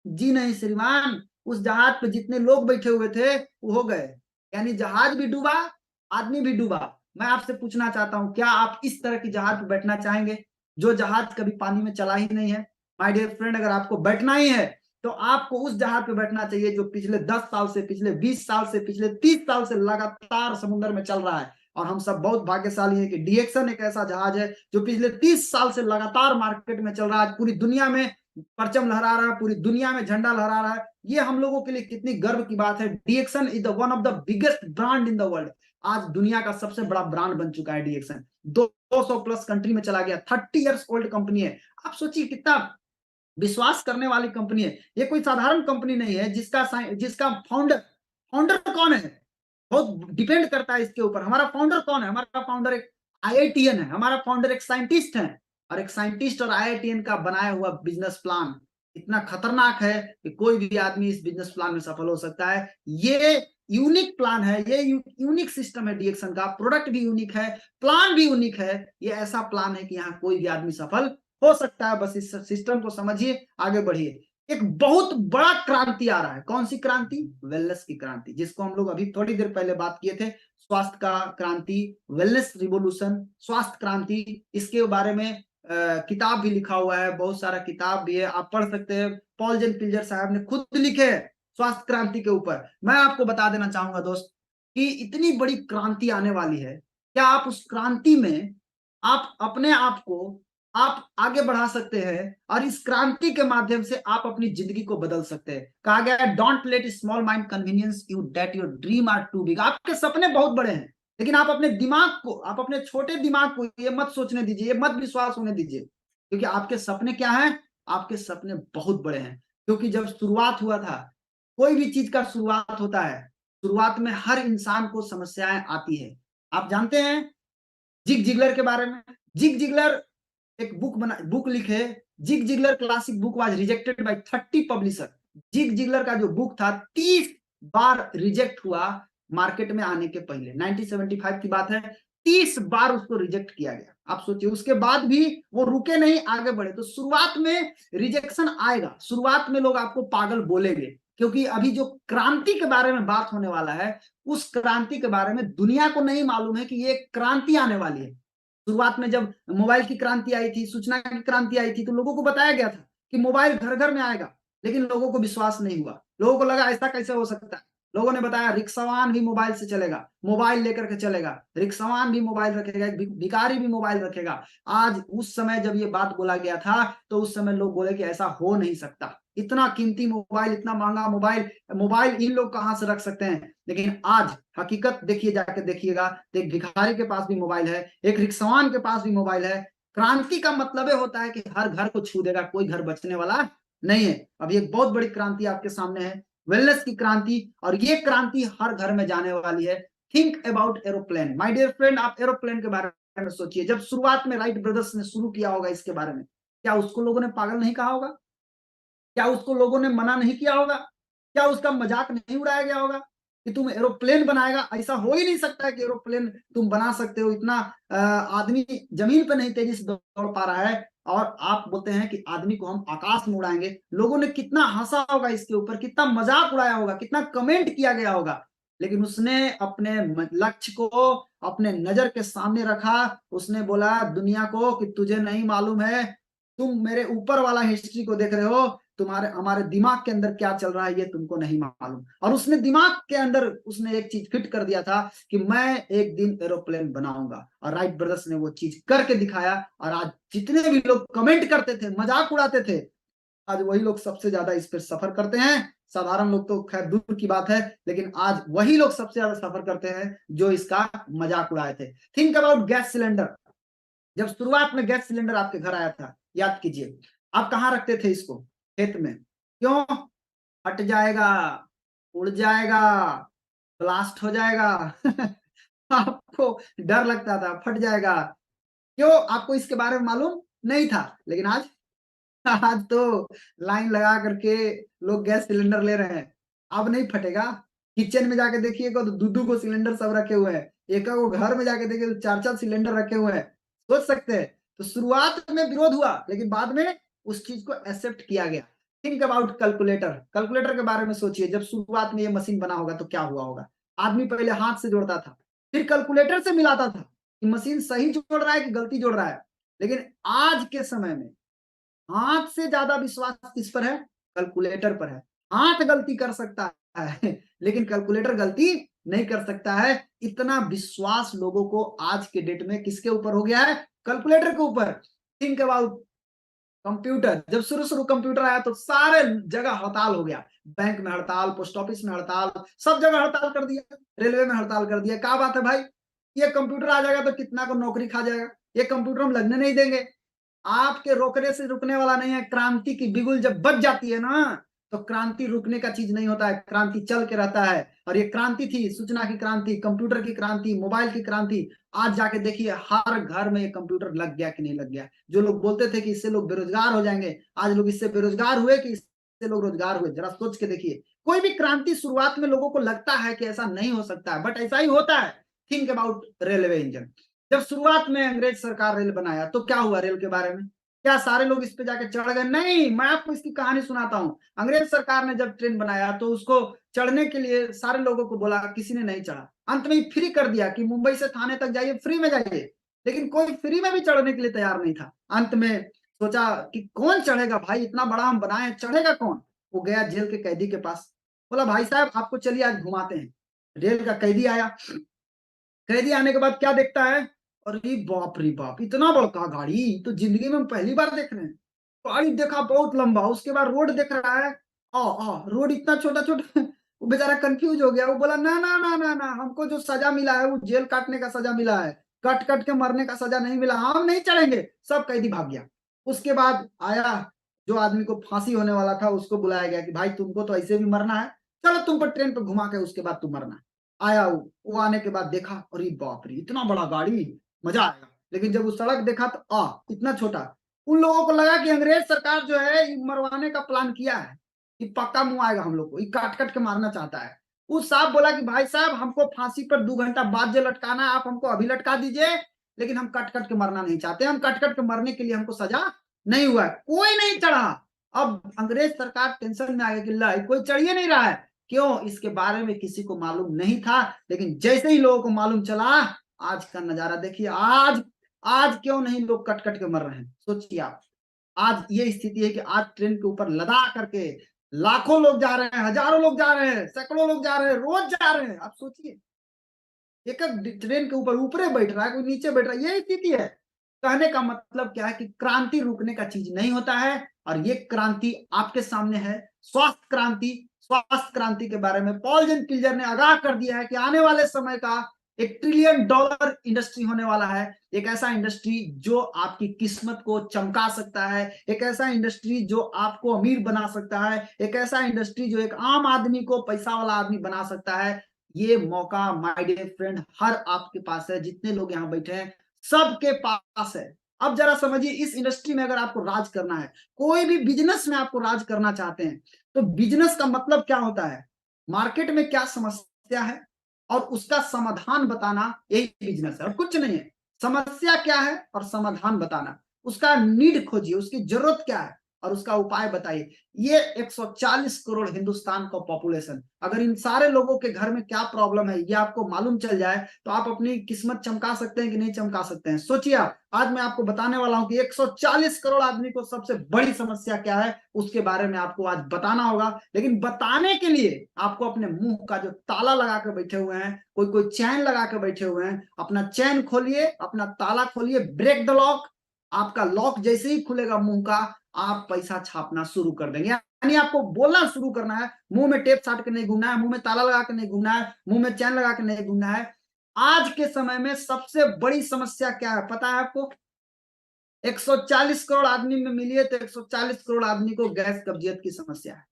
जी नहीं श्रीमान, उस जहाज पे जितने लोग बैठे हुए थे वो हो गए, यानी जहाज भी डूबा, आदमी भी डूबा। मैं आपसे पूछना चाहता हूं, क्या आप इस तरह की जहाज पे बैठना चाहेंगे जो जहाज कभी पानी में चला ही नहीं है? माय डियर फ्रेंड, अगर आपको बैठना ही है तो आपको उस जहाज पे बैठना चाहिए जो पिछले 10 साल से, पिछले 20 साल से, पिछले 30 साल से लगातार समुद्र में चल रहा है। और हम सब बहुत भाग्यशाली हैं कि डीएक्सन एक ऐसा जहाज है जो पिछले 30 साल से लगातार मार्केट में चल रहा है, पूरी दुनिया में परचम लहरा रहा है, पूरी दुनिया में झंडा लहरा रहा है। ये हम लोगों के लिए कितनी गर्व की बात है। DXN is the one of the biggest brand in the world. आज दुनिया का सबसे बड़ा ब्रांड बन चुका है डीएक्सन, 200 प्लस कंट्री में चला गया, 30 इयर्स ओल्ड कंपनी है। आप सोचिए कितना विश्वास करने वाली कंपनी है। ये कोई साधारण कंपनी नहीं है जिसका फाउंडर फाउंडर कौन है, बहुत डिपेंड करता है इसके ऊपर। हमारा फाउंडर कौन है? हमारा फाउंडर एक आईआईटीएन है, हमारा फाउंडर एक साइंटिस्ट है, और एक साइंटिस्ट और आईआईटीएन का बनाया हुआ बिजनेस प्लान इतना खतरनाक है कि कोई भी आदमी इस बिजनेस प्लान में सफल हो सकता है। ये यूनिक प्लान है, ये यूनिक सिस्टम है डीएक्सन का, प्रोडक्ट भी यूनिक है, प्लान भी यूनिक है। ये ऐसा प्लान है कि यहाँ कोई भी आदमी सफल हो सकता है। बस इस सिस्टम को समझिए, आगे बढ़िए। एक बहुत बड़ा क्रांति आ रहा है। कौन सी क्रांति? वेलनेस की क्रांति, जिसको हम लोग अभी थोड़ी देर पहले बात किए थे। स्वास्थ्य का क्रांति, वेलनेस रिवोल्यूशन, स्वास्थ्य क्रांति, इसके बारे में किताब भी लिखा हुआ है, बहुत सारा किताब भी है, आप पढ़ सकते हैं। पॉल जेन पिल्जर साहब ने खुद लिखे हैं स्वास्थ्य क्रांति के ऊपर। मैं आपको बता देना चाहूंगा दोस्त कि इतनी बड़ी क्रांति आने वाली है, क्या आप उस क्रांति में आप अपने आप को आप आगे बढ़ा सकते हैं, और इस क्रांति के माध्यम से आप अपनी जिंदगी को बदल सकते हैं। कहा गया है, don't let small mind convince you that your dream are too big. आपके सपने बहुत बड़े हैं, लेकिन आप अपने दिमाग को, आप अपने छोटे दिमाग को ये मत सोचने दीजिए, ये मत विश्वास होने दीजिए, क्योंकि आपके सपने क्या हैं? आपके सपने बहुत बड़े हैं। क्योंकि जब शुरुआत हुआ था, कोई भी चीज का शुरुआत होता है, शुरुआत में हर इंसान को समस्याएं आती है। आप जानते हैं जिग जिगलर के बारे में? जिग जिगलर एक बुक लिखे। Zig Ziglar classic book was rejected by 30 publisher. Zig Ziglar का जो बुक था 30 बार रिजेक्ट हुआ मार्केट में आने के पहले। 1975 की बात है, 30 बार उसको रिजेक्ट किया गया। आप सोचिए, उसके बाद भी वो रुके नहीं, आगे बढ़े। तो शुरुआत में रिजेक्शन आएगा, शुरुआत में लोग आपको पागल बोलेंगे, क्योंकि अभी जो क्रांति के बारे में बात होने वाला है, उस क्रांति के बारे में दुनिया को नहीं मालूम है कि ये क्रांति आने वाली है। शुरुआत में जब मोबाइल की क्रांति आई थी, सूचना की क्रांति आई थी, तो लोगों को बताया गया था कि मोबाइल घर घर में आएगा, लेकिन लोगों को विश्वास नहीं हुआ। लोगों को लगा ऐसा कैसे हो सकता है। लोगों ने बताया रिक्शावान भी मोबाइल से चलेगा, मोबाइल लेकर के चलेगा, रिक्शावान भी मोबाइल रखेगा, भिखारी भी मोबाइल रखेगा। आज उस समय जब ये बात बोला गया था, तो उस समय लोग बोले कि ऐसा हो नहीं सकता, इतना कीमती मोबाइल, इतना महंगा मोबाइल, मोबाइल इन लोग कहां से रख सकते हैं। लेकिन आज हकीकत देखिए, जाकर देखिएगा, एक भिखारी के पास भी मोबाइल है, एक रिक्शावान के पास भी मोबाइल है। क्रांति का मतलब होता है कि हर घर को छू देगा, कोई घर बचने वाला नहीं है। अभी एक बहुत बड़ी क्रांति आपके सामने है, वेलनेस की क्रांति, और ये क्रांति हर घर में जाने वाली है। Think about aeroplane my dear friend, आप एरोप्लेन के बारे में सोचिए। जब शुरुआत में राइट ब्रदर्स ने शुरू किया होगा इसके बारे में, क्या उसको लोगों ने पागल नहीं कहा होगा? क्या उसको लोगों ने मना नहीं किया होगा? क्या उसका मजाक नहीं उड़ाया गया होगा कि तुम एरोप्लेन बनाएगा? ऐसा हो ही नहीं सकता है कि एरोप्लेन तुम बना सकते हो। इतना आदमी जमीन पर नहीं तेजी से दौड़ पा रहा है, और आप बोलते हैं कि आदमी को हम आकाश में उड़ाएंगे। लोगों ने कितना हंसा होगा इसके ऊपर, कितना मजाक उड़ाया होगा, कितना कमेंट किया गया होगा। लेकिन उसने अपने लक्ष्य को अपने नजर के सामने रखा। उसने बोला दुनिया को कि तुझे नहीं मालूम है, तुम मेरे ऊपर वाला हिस्ट्री को देख रहे हो, तुम्हारे हमारे दिमाग के अंदर क्या चल रहा है ये तुमको नहीं मालूम। और उसने दिमाग के अंदर उसने एक चीज फिट कर दिया था कि मैं एक दिन एरोप्लेन बनाऊंगा, और राइट ब्रदर्स ने वो चीज करके दिखाया। और आज जितने भी लोग कमेंट करते थे, मजाक उड़ाते थे, आज वही लोग सबसे ज्यादा इस पर सफर करते हैं। साधारण लोग तो खैर दूर की बात है, लेकिन आज वही लोग सबसे ज्यादा सफर करते हैं जो इसका मजाक उड़ाए थे। Think about gas cylinder. जब शुरुआत में गैस सिलेंडर आपके घर आया था, याद कीजिए, आप कहाँ रखते थे इसको? खेत में। क्यों? फट जाएगा, उड़ जाएगा, ब्लास्ट हो जाएगा। आपको डर लगता था फट जाएगा। क्यों? आपको इसके बारे में मालूम नहीं था। लेकिन आज आज तो लाइन लगा करके लोग गैस सिलेंडर ले रहे हैं, अब नहीं फटेगा। किचन में जाके देखिएगा तो दो को सिलेंडर सब रखे हुए हैं, एक को घर में जाके देखिए तो 4 सिलेंडर रखे हुए हैं। सोच सकते हैं। तो शुरुआत में विरोध हुआ, लेकिन बाद में उस चीज को एक्सेप्ट किया गया। Think about calculator. कैलकुलेटर के बारे में सोचिए, जब शुरुआत में ये मशीन बना होगा तो क्या हुआ होगा। आदमी पहले हाथ से जोड़ता था, फिर कैलकुलेटर से मिलाता था कि मशीन सही जोड़ रहा है कि गलती जोड़ रहा है। लेकिन आज के समय में हाथ से ज्यादा विश्वास किस पर है? कैलकुलेटर पर है। हाथ गलती कर सकता है लेकिन कैलकुलेटर गलती नहीं कर सकता है। इतना विश्वास लोगों को आज के डेट में किसके ऊपर हो गया है? कैलकुलेटर के ऊपर। Think about computer. जब शुरू शुरू कंप्यूटर आया तो सारे जगह हड़ताल हो गया। बैंक में हड़ताल, पोस्ट ऑफिस में हड़ताल, सब जगह हड़ताल कर दिया, रेलवे में हड़ताल कर दिया। क्या बात है भाई, ये कंप्यूटर आ जाएगा तो कितना को नौकरी खा जाएगा, ये कंप्यूटर हम लगने नहीं देंगे। आपके रोकने से रुकने वाला नहीं है। क्रांति की बिगुल जब बज जाती है ना, तो क्रांति रुकने का चीज नहीं होता है, क्रांति चल के रहता है। और ये क्रांति थी सूचना की क्रांति, कंप्यूटर की क्रांति, मोबाइल की क्रांति। आज जाके देखिए हर घर में ये कंप्यूटर लग गया कि नहीं लग गया। जो लोग बोलते थे कि इससे लोग बेरोजगार हो जाएंगे, आज लोग इससे बेरोजगार हुए कि इससे लोग रोजगार हुए। जरा सोच के देखिए। कोई भी क्रांति शुरुआत में लोगों को लगता है कि ऐसा नहीं हो सकता है, बट ऐसा ही होता है। Think about railway engine. जब शुरुआत में अंग्रेज सरकार रेल बनाया तो क्या हुआ रेल के बारे में? क्या सारे लोग इस पे जाके चढ़ गए? नहीं, मैं आपको इसकी कहानी सुनाता हूँ। अंग्रेज सरकार ने जब ट्रेन बनाया तो उसको चढ़ने के लिए सारे लोगों को बोला, किसी ने नहीं चढ़ा। अंत में फ्री कर दिया कि मुंबई से थाने तक जाइए, फ्री में जाइए। लेकिन कोई फ्री में भी चढ़ने के लिए तैयार नहीं था। अंत में सोचा कि कौन चढ़ेगा भाई, इतना बड़ा हम बनाए, चढ़ेगा कौन? वो गया जेल के कैदी के पास, बोला भाई साहब आपको चलिए आज घुमाते हैं। रेल का कैदी आया। कैदी आने के बाद क्या देखता है, अरे बाप रे बाप, इतना बड़का गाड़ी तो जिंदगी में हम पहली बार देख रहे हैं। गाड़ी देखा बहुत लंबा, उसके बाद रोड देख रहा है, रोड इतना छोटा छोटा। वो बेचारा कंफ्यूज हो गया। वो बोला ना ना ना ना ना, हमको जो सजा मिला है वो जेल काटने का सजा मिला है, कट कट के मरने का सजा नहीं मिला, हम नहीं चढ़ेंगे। सब कैदी भाग गया। उसके बाद आया जो आदमी को फांसी होने वाला था, उसको बुलाया गया कि भाई तुमको तो ऐसे भी मरना है, चलो तुमको ट्रेन पे घुमा के उसके बाद तुम मरना है। आया वो आने के बाद देखा, अरे बाप रे इतना बड़ा गाड़ी, मजा आएगा। लेकिन जब वो सड़क देखा तो इतना छोटा। उन लोगों को लगा कि अंग्रेज सरकार जो है मरवाने का प्लान किया है, कि पक्का मुंह आएगा हम लोग को, ये काट काट के मारना चाहता है। उस साहब बोला कि भाई साहब हमको फांसी पर 2 घंटा बाद जो लटकाना है आप हमको अभी लटका दीजिए, लेकिन हम कट कट के मरना नहीं चाहते, हम कट कट के मरने के लिए हमको सजा नहीं हुआ है। कोई नहीं चढ़ा। अब अंग्रेज सरकार टेंशन में आ गई कि ला कोई चढ़ ही नहीं रहा है। क्यों? इसके बारे में किसी को मालूम नहीं था, लेकिन जैसे ही लोगों को मालूम चला, आज का नजारा देखिए। आज आज क्यों नहीं लोग कट कट के मर रहे हैं, सोचिए आप। आज ये स्थिति है कि आज ट्रेन के ऊपर लदा करके लाखों लोग जा रहे हैं, हजारों लोग जा रहे हैं, सैकड़ों लोग जा रहे हैं, रोज जा रहे हैं। आप सोचिए, एक ट्रेन के ऊपर ऊपरे बैठ रहा है, कोई नीचे बैठ रहा है, ये स्थिति है। कहने का मतलब क्या है कि क्रांति रुकने का चीज नहीं होता है, और ये क्रांति आपके सामने है। स्वास्थ्य क्रांति, स्वास्थ्य क्रांति के बारे में पॉल जेन किल्जर ने आगाह कर दिया है कि आने वाले समय का $1 ट्रिलियन इंडस्ट्री होने वाला है। एक ऐसा इंडस्ट्री जो आपकी किस्मत को चमका सकता है, एक ऐसा इंडस्ट्री जो आपको अमीर बना सकता है, एक ऐसा इंडस्ट्री जो एक आम आदमी को पैसा वाला आदमी बना सकता है। ये मौका माय डियर फ्रेंड हर आपके पास है, जितने लोग यहाँ बैठे हैं सबके पास है। अब जरा समझिए, इस इंडस्ट्री में अगर आपको राज करना है, कोई भी बिजनेस में आपको राज करना चाहते हैं, तो बिजनेस का मतलब क्या होता है? मार्केट में क्या समस्या है और उसका समाधान बताना, यही बिजनेस है और कुछ नहीं है। समस्या क्या है और समाधान बताना, उसका नीड खोजिए, उसकी जरूरत क्या है और उसका उपाय बताइए। ये 140 करोड़ हिंदुस्तान का पॉपुलेशन, अगर इन सारे लोगों के घर में क्या प्रॉब्लम है ये आपको मालूम चल जाए, तो आप अपनी किस्मत चमका सकते हैं कि नहीं चमका सकते हैं। सोचिए आप, आज मैं आपको बताने वाला हूं कि 140 करोड़ आदमी को सबसे बड़ी समस्या क्या है, उसके बारे में आपको आज बताना होगा। लेकिन बताने के लिए आपको अपने मुंह का जो ताला लगा के बैठे हुए हैं, कोई कोई चैन लगा के बैठे हुए हैं, अपना चैन खोलिए, अपना ताला खोलिए, ब्रेक द लॉक। आपका लॉक जैसे ही खुलेगा मुंह का, आप पैसा छापना शुरू कर देंगे। यानी आपको बोलना शुरू करना है, मुंह में टेप साट के नहीं घूमना है, मुंह में ताला लगा के नहीं घूमना है, मुंह में चैन लगा के नहीं घूमना है। आज के समय में सबसे बड़ी समस्या क्या है पता है आपको? 140 करोड़ आदमी में मिलिए तो 140 करोड़ आदमी को गैस कब्जियत की समस्या है।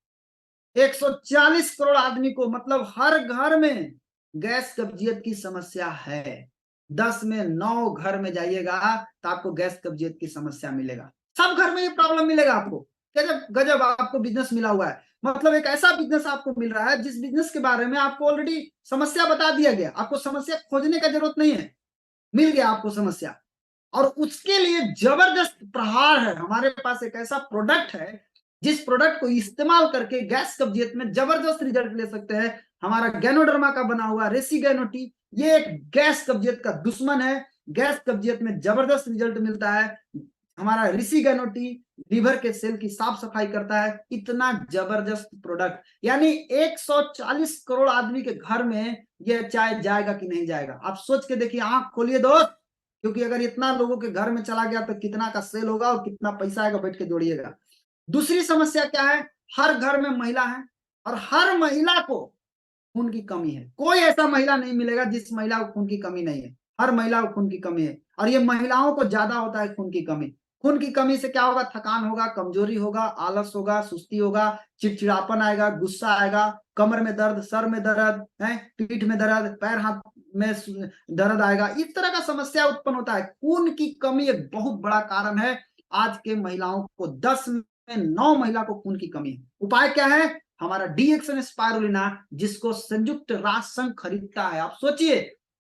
140 करोड़ आदमी को, मतलब हर घर में गैस कब्जियत की समस्या है। 10 में 9 घर में जाइएगा तो आपको गैस कब्जियत की समस्या मिलेगा। सब घर में ये प्रॉब्लम मिलेगा आपको। गजब गजब आपको बिजनेस मिला हुआ है। मतलब एक ऐसा बिजनेस आपको मिल रहा है जिस बिजनेस के बारे में आपको ऑलरेडी समस्या बता दिया गया, आपको समस्या खोजने का जरूरत नहीं है, मिल गया आपको समस्या। और उसके लिए जबरदस्त प्रहार है। हमारे पास एक ऐसा प्रोडक्ट है जिस प्रोडक्ट को इस्तेमाल करके गैस कब्जियत में जबरदस्त रिजल्ट ले सकते हैं। हमारा गैनोडर्मा का बना हुआ रेसिगैनो टी, ये एक गैस कब्जियत का दुश्मन है। गैस कब्जियत में जबरदस्त रिजल्ट मिलता है। हमारा रेसिगैनो टी लीवर के सेल की साफ सफाई करता है। इतना जबरदस्त प्रोडक्ट, यानी 140 करोड़ आदमी के घर में यह चाय जाएगा कि नहीं जाएगा? आप सोच के देखिए, आंख खोलिए दोस्त, क्योंकि अगर इतना लोगों के घर में चला गया तो कितना का सेल होगा और कितना पैसा आएगा, बैठ के जोड़िएगा। दूसरी समस्या क्या है? हर घर में महिला है और हर महिला को खून की कमी है। कोई ऐसा महिला नहीं मिलेगा जिस महिला को खून की कमी नहीं है। हर महिला को खून की कमी है, और ये महिलाओं को ज्यादा होता है खून की कमी। खून की कमी से क्या होगा? थकान होगा, कमजोरी होगा, आलस होगा, सुस्ती होगा, चिड़चिड़ापन आएगा, गुस्सा आएगा, कमर में दर्द, सर में दर्द है, पीठ में दर्द, पैर हाथ में दर्द आएगा। इस तरह का समस्या उत्पन्न होता है। खून की कमी एक बहुत बड़ा कारण है। आज के महिलाओं को 10 में 9 महिला को खून की कमी है। उपाय क्या है? हमारा डीएक्सन स्पाइरुलिना, जिसको संयुक्त राष्ट्र संघ खरीदता है। आप सोचिए,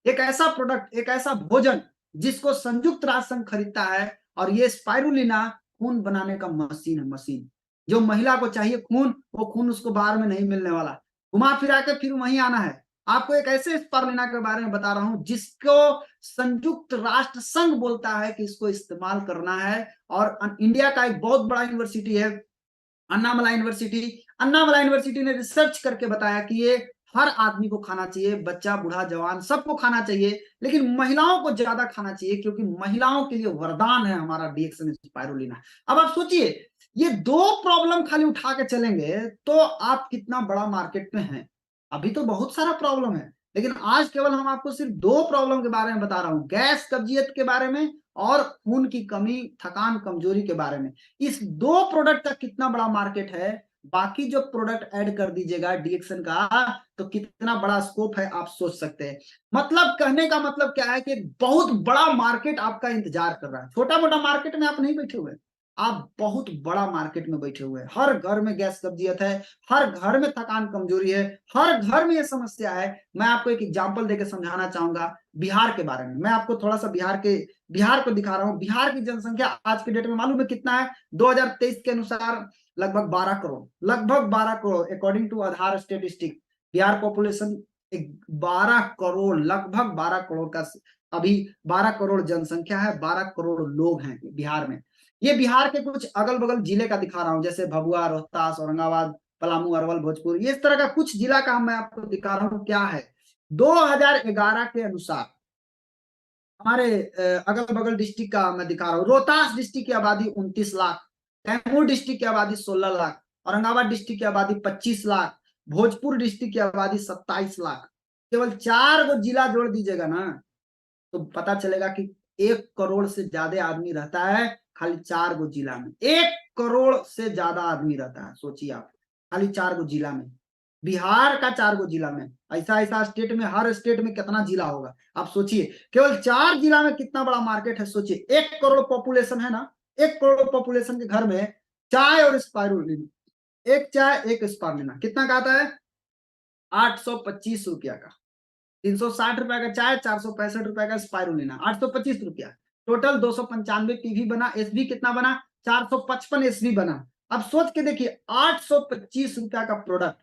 एक ऐसा प्रोडक्ट, एक ऐसा भोजन जिसको संयुक्त राष्ट्र संघ खरीदता है, और ये स्पाइरुलिना खून बनाने का मशीन है। मशीन जो महिला को चाहिए खून, वो खून उसको बाहर में नहीं मिलने वाला, घुमा फिरा के फिर वहीं आना है। आपको एक ऐसे स्पाइरुलिना के बारे में बता रहा हूं जिसको संयुक्त राष्ट्र संघ बोलता है कि इसको इस्तेमाल करना है। और इंडिया का एक बहुत बड़ा यूनिवर्सिटी है, अन्नामला यूनिवर्सिटी। अन्नामला यूनिवर्सिटी ने रिसर्च करके बताया कि ये हर आदमी को खाना चाहिए, बच्चा बूढ़ा जवान सबको खाना चाहिए, लेकिन महिलाओं को ज्यादा खाना चाहिए, क्योंकि महिलाओं के लिए वरदान है हमारा डीएक्सन स्पाइरुलिना। अब आप सोचिए, ये 2 प्रॉब्लम खाली उठा के चलेंगे तो आप कितना बड़ा मार्केट में हैं। अभी तो बहुत सारा प्रॉब्लम है, लेकिन आज केवल हम आपको सिर्फ 2 प्रॉब्लम के बारे में बता रहा हूं, गैस कब्जियत के बारे में और खून की कमी, थकान, कमजोरी के बारे में। इस 2 प्रोडक्ट का कितना बड़ा मार्केट है, बाकी जो प्रोडक्ट ऐड कर दीजिएगा डीएक्सन का, तो कितना बड़ा स्कोप है आप सोच सकते हैं। मतलब कहने का मतलब क्या है कि बहुत बड़ा मार्केट आपका इंतजार कर रहा है। छोटा मोटा मार्केट में आप नहीं बैठे हुए, आप बहुत बड़ा मार्केट में बैठे हुए हैं। हर घर में गैस कब्जियत है, हर घर में थकान कमजोरी है, हर घर में ये समस्या है। मैं आपको एक एग्जांपल देकर समझाना चाहूंगा बिहार के बारे में। मैं आपको थोड़ा सा बिहार को दिखा रहा हूँ। बिहार की जनसंख्या आज के डेट में मालूम है कितना है? 2023 के अनुसार लगभग 12 करोड़, लगभग 12 crore according to Aadhaar statistic. Bihar population 12 crore, लगभग 12 करोड़ का अभी 12 करोड़ जनसंख्या है, 12 करोड़ लोग हैं बिहार में। ये बिहार के कुछ अगल बगल जिले का दिखा रहा हूं, जैसे भभुआ, रोहतास, औरंगाबाद, पलामू, अरवल, भोजपुर, ये इस तरह का कुछ जिला का मैं आपको दिखा रहा हूं। क्या है 2011 के अनुसार हमारे अगल बगल डिस्ट्रिक्ट का मैं दिखा रहा हूँ। रोहतास डिस्ट्रिक्ट की आबादी 29 लाख, कैमूर डिस्ट्रिक्ट की आबादी 16 लाख, औरंगाबाद डिस्ट्रिक्ट की आबादी 25 लाख, भोजपुर डिस्ट्रिक्ट की आबादी 27 लाख। केवल 4 गो जिला जोड़ दीजिएगा ना तो पता चलेगा कि 1 करोड़ से ज्यादा आदमी रहता है खाली 4 गो जिला में। 1 करोड़ से ज्यादा आदमी रहता है, सोचिए आप, खाली 4 गो जिला में। बिहार का 4 गो जिला में, ऐसा ऐसा स्टेट में, हर स्टेट में कितना जिला होगा आप सोचिए। केवल 4 जिला में कितना बड़ा मार्केट है सोचिए। 1 करोड़ पॉपुलेशन है ना, 1 करोड़ पॉपुलेशन के घर में चाय और स्पाइरुलिना, एक चाय एक स्पाइरुलिना कितना का आता है? 825 रुपया का। 360 रुपए का चाय, 465 रुपए का स्पाइरुलिना, 825 रुपया। टोटल 295 पीवी बना। एसबी कितना बना? 455 एसबी बना। अब सोच के देखिए 825 रुपया का प्रोडक्ट,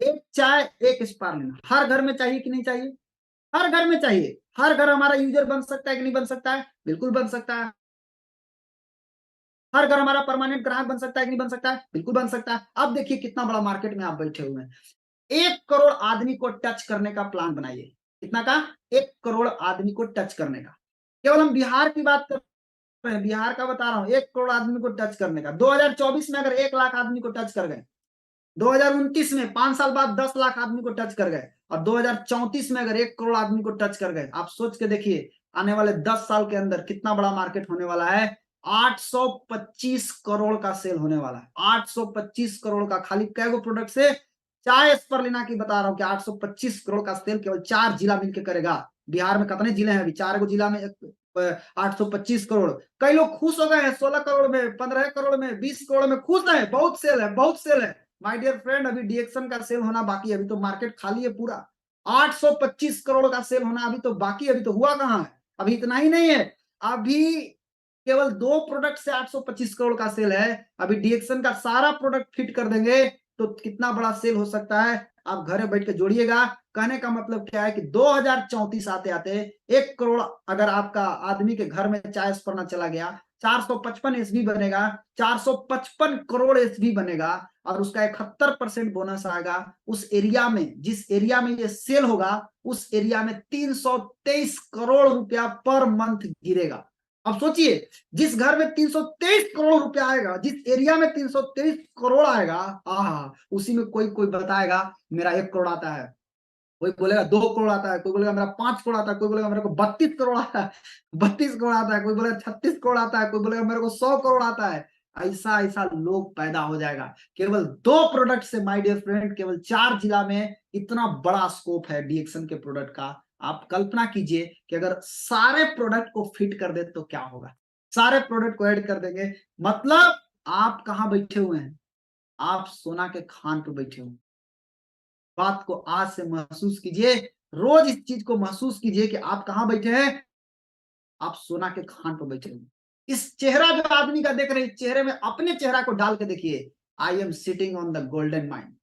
एक चाय एक स्पाइरुलिना, हर घर में चाहिए कि नहीं चाहिए? हर घर में चाहिए। हर घर हमारा यूजर बन सकता है कि नहीं बन सकता है? बिल्कुल बन सकता है। हर घर हमारा परमानेंट ग्राहक बन सकता है कि नहीं बन सकता है? बिल्कुल बन सकता है। अब देखिए कितना बड़ा मार्केट में आप बैठे हुए हैं। 1 करोड़ आदमी को टच करने का प्लान बनाइए। कितना का? 1 करोड़ आदमी को टच करने का। केवल हम बिहार की बात कर रहे हैं, बिहार का बता रहा हूं, 1 करोड़ आदमी को टच करने का। 2024 में अगर 1 लाख आदमी को टच कर गए, 2029 में 5 साल बाद 10 लाख आदमी को टच कर गए, और 2034 में अगर 1 करोड़ आदमी को टच कर गए, आप सोच के देखिए आने वाले 10 साल के अंदर कितना बड़ा मार्केट होने वाला है। 825 करोड़ का सेल होने वाला है। 825 करोड़ का, खाली कैगो प्रोडक्ट से चाय स्पर्लिना की बता रहा हूं कि 825 करोड़ का सेल केवल 4 जिला मिलकर करेगा। बिहार में कितने जिले हैं? अभी 4 गो जिला में 825 करोड़। कई लोग खुश हो गए हैं 16 करोड़ में, 15 करोड़ में, 20 करोड़ में खुश है। बहुत सेल है, बहुत सेल है माय डियर फ्रेंड। अभी डीएक्शन का सेल होना बाकी है, अभी तो मार्केट खाली है पूरा। 825 करोड़ का सेल होना अभी तो बाकी है, अभी तो हुआ कहां है। अभी इतना ही नहीं है, अभी केवल 2 प्रोडक्ट से 825 करोड़ का सेल है। अभी डीएक्शन का सारा प्रोडक्ट फिट कर देंगे तो कितना बड़ा सेल हो सकता है आप घरे बैठ के जोड़िएगा। कहने का मतलब क्या है कि 2034 आते आते 1 करोड़ अगर आपका आदमी के घर में चाय स्पर्ना चला गया, 455 एसबी बनेगा, 455 करोड़ एसबी बनेगा, और उसका 71% बोनस आएगा। उस एरिया में, जिस एरिया में ये सेल होगा, उस एरिया में 323 करोड़ रुपया पर मंथ गिरेगा। अब सोचिए जिस घर में 323 करोड़ रुपया आएगा, जिस एरिया में 323 करोड़ आएगा, आहा, उसी में कोई कोई बताएगा मेरा 1 करोड़ आता है, कोई बोलेगा 2 करोड़ आता है, कोई बोलेगा मेरा 5 करोड़ आता है, कोई बोलेगा मेरे को 32 करोड़ आता है, 32 करोड़ आता है, कोई बोलेगा 36 करोड़ आता है, कोई बोलेगा मेरे को 100 करोड़ आता है। ऐसा ऐसा लोग पैदा हो जाएगा केवल 2 प्रोडक्ट से माय डियर फ्रेंड। केवल 4 जिला में इतना बड़ा स्कोप है डीएक्शन के प्रोडक्ट का। आप कल्पना कीजिए कि अगर सारे प्रोडक्ट को फिट कर दे तो क्या होगा। सारे प्रोडक्ट को ऐड कर देंगे, मतलब आप कहां बैठे हुए हैं? आप सोना के खान पे बैठे हुए। बात को आज से महसूस कीजिए, रोज इस चीज को महसूस कीजिए कि आप कहां बैठे हैं। आप सोना के खान पर बैठे हुए। इस चेहरा जो आदमी का देख रहे हैं, चेहरे में अपने चेहरा को डाल के देखिए, I am sitting on the golden mind.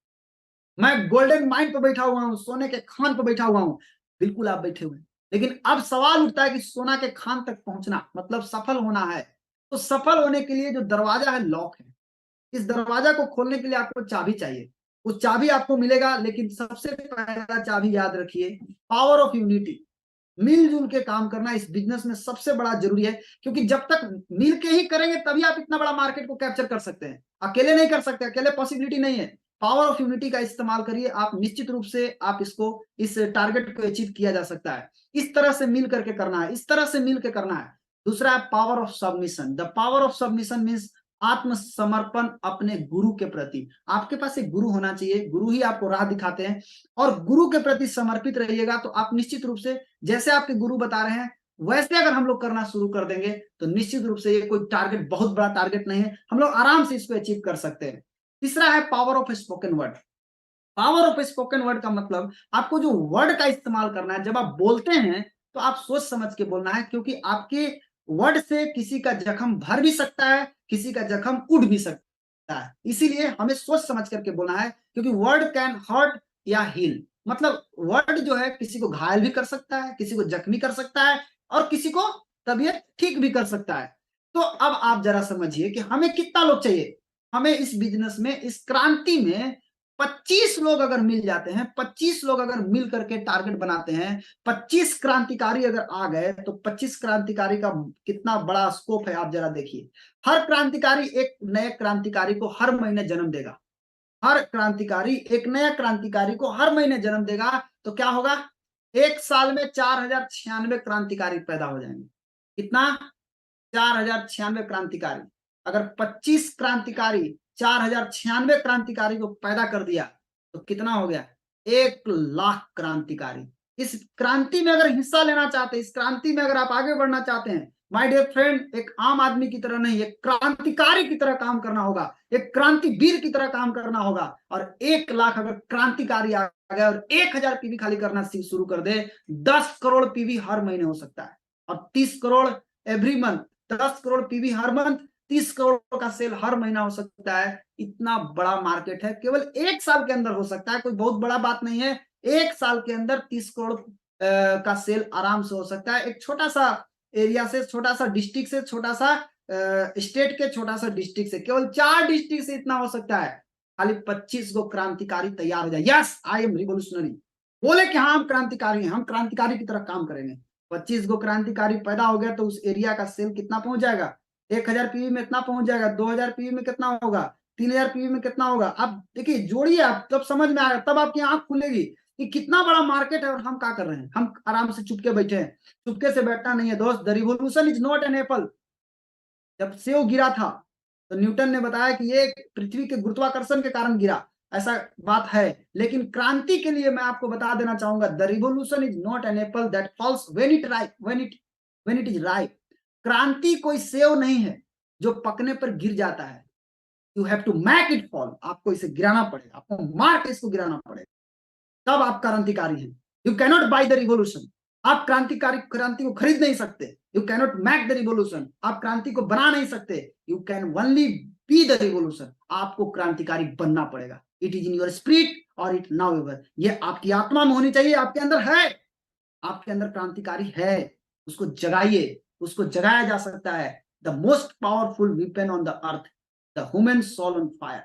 मैं गोल्डन माइंड पर बैठा हुआ हूं, सोने के खान पर बैठा हुआ हूं। बिल्कुल आप बैठे हुए। लेकिन अब सवाल उठता है कि सोना के खान तक पहुंचना मतलब सफल होना है, तो सफल होने के लिए जो दरवाजा है लॉक है। इस दरवाजा को खोलने के लिए आपको चाबी चाहिए। उस चाबी आपको मिलेगा, लेकिन सबसे पहला चाबी याद रखिए, पावर ऑफ यूनिटी। मिलजुल के काम करना इस बिजनेस में सबसे बड़ा जरूरी है, क्योंकि जब तक मिल के ही करेंगे तभी आप इतना बड़ा मार्केट को कैप्चर कर सकते हैं। अकेले नहीं कर सकते, अकेले पॉसिबिलिटी नहीं है। पावर ऑफ यूनिटी का इस्तेमाल करिए, आप निश्चित रूप से आप इसको, इस टारगेट को अचीव किया जा सकता है। इस तरह से मिल करके करना है, इस तरह से मिल के करना है। दूसरा है power of submission. The power of submission means आत्मसमर्पण अपने गुरु के प्रति। आपके पास एक गुरु होना चाहिए, गुरु ही आपको राह दिखाते हैं, और गुरु के प्रति समर्पित रहिएगा तो आप निश्चित रूप से, जैसे आपके गुरु बता रहे हैं वैसे अगर हम लोग करना शुरू कर देंगे तो निश्चित रूप से ये कोई टारगेट, बहुत बड़ा टारगेट नहीं है, हम लोग आराम से इसको अचीव कर सकते हैं। तीसरा है power of spoken word. Power of spoken word का मतलब आपको जो वर्ड का इस्तेमाल करना है, जब आप बोलते हैं तो आप सोच समझ के बोलना है, क्योंकि आपके वर्ड से किसी का जख्म भर भी सकता है, किसी का जख्म उड़ भी सकता है। इसीलिए हमें सोच समझ करके बोलना है, क्योंकि वर्ड कैन हर्ट या हील। मतलब वर्ड जो है किसी को घायल भी कर सकता है, किसी को जख्मी कर सकता है, और किसी को तबीयत ठीक भी कर सकता है। तो अब आप जरा समझिए कि हमें कितना लोग चाहिए। हमें इस बिजनेस में, इस क्रांति में 25 लोग अगर मिल जाते हैं, 25 लोग अगर मिल करके टारगेट बनाते हैं, 25 क्रांतिकारी अगर आ गए, तो 25 क्रांतिकारी का कितना बड़ा स्कोप है आप जरा देखिए। हर क्रांतिकारी एक नए क्रांतिकारी को हर महीने जन्म देगा। हर क्रांतिकारी एक नया क्रांतिकारी को हर महीने जन्म देगा। तो क्या होगा, एक साल में 4096 क्रांतिकारी पैदा हो जाएंगे। कितना? 4096 क्रांतिकारी। अगर 25 क्रांतिकारी 4096 क्रांतिकारी को पैदा कर दिया तो कितना हो गया? 1 लाख क्रांतिकारी। इस क्रांति में अगर हिस्सा लेना चाहते हैं, इस क्रांति में अगर आप आगे बढ़ना चाहते हैं, माय डियर फ्रेंड, एक आम आदमी की तरह नहीं, एक क्रांतिकारी की तरह काम करना होगा, एक क्रांतिवीर की तरह काम करना होगा। और 1 लाख अगर क्रांतिकारी आ गए और 1000 पीवी खाली करना शुरू कर दे, 10 करोड़ पीवी हर महीने हो सकता है, और 30 crore every month. 10 crore PV हर मंथ, 30 करोड़ का सेल हर महीना हो सकता है। इतना बड़ा मार्केट है, केवल 1 साल के अंदर हो सकता है, कोई बहुत बड़ा बात नहीं है। 1 साल के अंदर 30 करोड़ का सेल आराम से हो सकता है। एक छोटा सा एरिया से, छोटा सा डिस्ट्रिक्ट से, छोटा सा स्टेट के छोटा सा डिस्ट्रिक्ट से, केवल 4 डिस्ट्रिक्ट से इतना हो सकता है। खाली 25 गो क्रांतिकारी तैयार हो जाए, यस आई एम रिवोल्यूशनरी, बोले कि हाँ हम क्रांतिकारी हैं, हम क्रांतिकारी की तरह काम करेंगे। 25 गो क्रांतिकारी पैदा हो गया तो उस एरिया का सेल कितना पहुंच जाएगा? 1000 पीवी में इतना पहुंच जाएगा, 2000 पीवी में कितना होगा, 3000 पीवी में कितना होगा। अब देखिए, जोड़िए, आप तब समझ में आएगा, तब आपकी आंख खुलेगी कि कितना बड़ा मार्केट है और हम क्या कर रहे हैं। हम आराम से चुपके बैठे हैं। चुपके से बैठना नहीं है दोस्त। The revolution is not an Apple. जब सेव गिरा था तो न्यूटन ने बताया कि ये पृथ्वी के गुरुत्वाकर्षण के कारण गिरा, ऐसा बात है। लेकिन क्रांति के लिए मैं आपको बता देना चाहूंगा, the revolution is not an apple that falls when it is ripe. क्रांति कोई सेव नहीं है जो पकने पर गिर जाता है। You have to make it fall. आपको इसे गिराना पड़ेगा, आपको मार के इसको गिराना पड़ेगा, तब आप क्रांतिकारी हैं। You cannot by the revolution. आप क्रांति को खरीद नहीं सकते। You cannot make the revolution. आप क्रांति को बना नहीं सकते। You can only be the revolution. आपको क्रांतिकारी बनना पड़ेगा। It is in your spirit और इट नाउ एवर। ये आपकी आत्मा में होनी चाहिए, आपके अंदर है। आपके अंदर क्रांतिकारी है, उसको जगाइए। उसको जगाया जा सकता है। The most powerful weapon on the earth, the human soul on fire.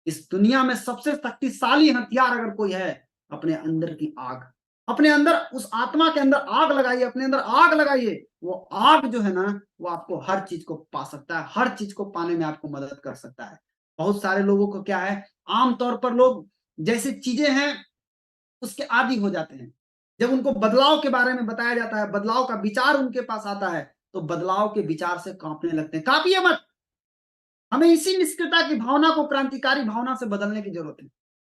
इस दुनिया में सबसे शक्तिशाली हथियार अगर कोई है, अपने अंदर की आग। अपने अंदर, उस आत्मा के अंदर आग लगाइए, अपने अंदर आग लगाइए। वो आग जो है ना, वो आपको हर चीज को पा सकता है, हर चीज को पाने में आपको मदद कर सकता है। बहुत सारे लोगों को क्या है, आमतौर पर लोग जैसी चीजें हैं उसके आदी हो जाते हैं। जब उनको बदलाव के बारे में बताया जाता है, बदलाव का विचार उनके पास आता है, तो बदलाव के विचार से कांपने लगते हैं। कांपिए मत। हमें इसी निष्क्रियता की भावना को क्रांतिकारी भावना से बदलने की जरूरत है।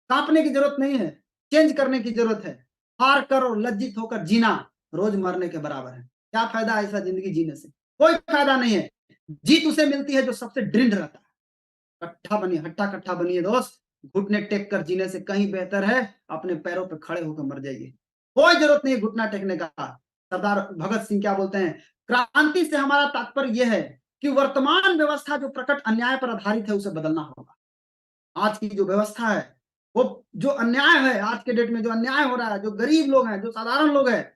कांपने की जरूरत नहीं है, चेंज करने की जरूरत है। हार कर और लज्जित होकर जीना रोज मरने के बराबर है। क्या फायदा ऐसा जिंदगी जीने से? कोई फायदा नहीं है। जीत उसे मिलती है जो सबसे दृढ़ रहता है। कट्ठा बनिए, हट्टा कट्ठा बनिए दोस्त। घुटने टेक कर जीने से कहीं बेहतर है अपने पैरों पर खड़े होकर मर जाइए। कोई जरूरत नहीं है घुटना टेकने का। सरदार भगत सिंह क्या बोलते हैं, क्रांति से हमारा तात्पर्य यह है कि वर्तमान व्यवस्था जो प्रकट अन्याय पर आधारित है उसे बदलना होगा। आज की जो व्यवस्था है, वो जो अन्याय है, आज के डेट में जो अन्याय हो रहा है, जो गरीब लोग हैं, जो साधारण लोग हैं,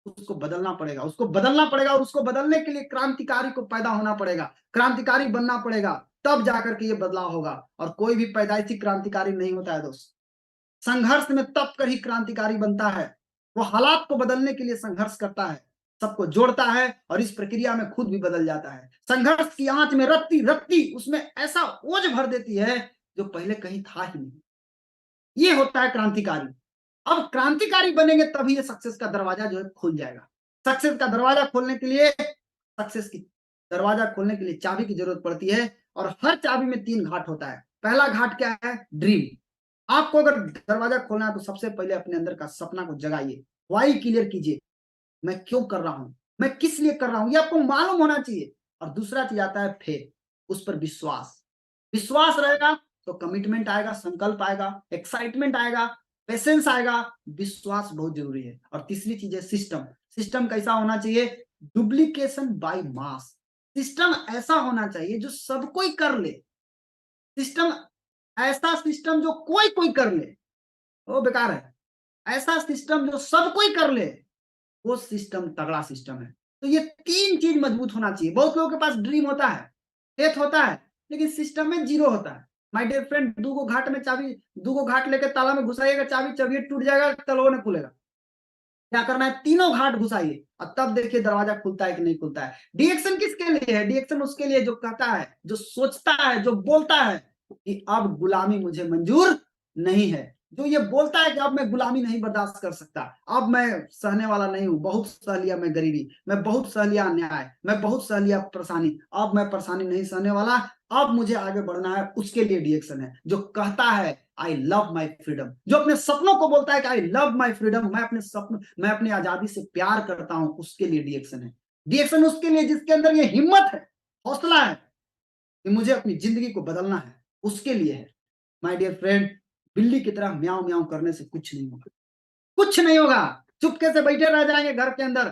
उसको बदलना पड़ेगा। उसको बदलना पड़ेगा, और उसको बदलने के लिए क्रांतिकारी को पैदा होना पड़ेगा, क्रांतिकारी बनना पड़ेगा। तब जाकर के ये बदलाव होगा। और कोई भी पैदाइशी क्रांतिकारी नहीं होता है दोस्त। संघर्ष में तब कर ही क्रांतिकारी बनता है। वो हालात को बदलने के लिए संघर्ष करता है, सबको जोड़ता है, और इस प्रक्रिया में खुद भी बदल जाता है। संघर्ष की आंच में रत्ती रत्ती उसमें ऐसा ओज भर देती है जो पहले कहीं था ही नहीं। ये होता है क्रांतिकारी। अब क्रांतिकारी बनेंगे तभी ये सक्सेस का दरवाजा जो है खुल जाएगा। सक्सेस का दरवाजा खोलने के लिए, सक्सेस की दरवाजा खोलने के लिए चाबी की जरूरत पड़ती है, और हर चाबी में 3 घाट होता है। पहला घाट क्या है? ड्रीम। आपको अगर दरवाजा खोलना है तो सबसे पहले अपने अंदर का सपना को जगाइए। वाई क्लियर कीजिए, मैं क्यों कर रहा हूं, मैं किस लिए कर रहा हूं, ये आपको मालूम होना चाहिए। और दूसरा चीज आता है फेथ, उस पर विश्वास। विश्वास रहेगा तो कमिटमेंट आएगा, संकल्प आएगा, एक्साइटमेंट आएगा, पेशेंस आएगा। विश्वास बहुत जरूरी है। और तीसरी चीज है सिस्टम। सिस्टम कैसा होना चाहिए? Duplication by mass. सिस्टम ऐसा होना चाहिए जो सब कोई कर ले। सिस्टम ऐसा सिस्टम जो कोई कोई कर ले वो बेकार है। ऐसा सिस्टम जो सब कोई कर ले वो सिस्टम तगड़ा सिस्टम है। तो ये तीन चीज मजबूत होना चाहिए। बहुत लोगों के पास ड्रीम होता है, फेथ होता है, लेकिन सिस्टम में जीरो होता है। माय डियर फ्रेंड, दूगो घाट में चाबी, दूगो घाट लेके ताला में घुसाइएगा चाबी, चाबी टूट जाएगा, तलवा नहीं खुलेगा। क्या करना है? तीनों घाट घुसाइए और तब देखिए दरवाजा खुलता है कि नहीं खुलता है। डीएक्शन किसके लिए है? डीएक्शन उसके लिए जो कहता है, जो सोचता है, जो बोलता है कि अब गुलामी मुझे मंजूर नहीं है। जो ये बोलता है कि अब मैं गुलामी नहीं बर्दाश्त कर सकता, अब मैं सहने वाला नहीं हूं, बहुत सह लिया मैं गरीबी, मैं बहुत सह लिया अन्याय, मैं बहुत सह लिया परेशानी, अब मैं परेशानी नहीं सहने वाला, अब मुझे आगे बढ़ना है, उसके लिए डीएक्शन है। जो कहता है आई लव माई फ्रीडम, जो अपने सपनों को बोलता है कि आई लव माई फ्रीडम, मैं अपने सपन, मैं अपनी आजादी से प्यार करता हूं, उसके लिए डीएक्शन है। डीएक्शन उसके लिए जिसके अंदर ये हिम्मत है, हौसला है कि मुझे अपनी जिंदगी को बदलना है, उसके लिए है। माय डियर फ्रेंड, बिल्ली की तरह म्याऊं म्याऊं करने से कुछ नहीं होगा, कुछ नहीं होगा। चुपके से बैठे रह जाएंगे घर के अंदर।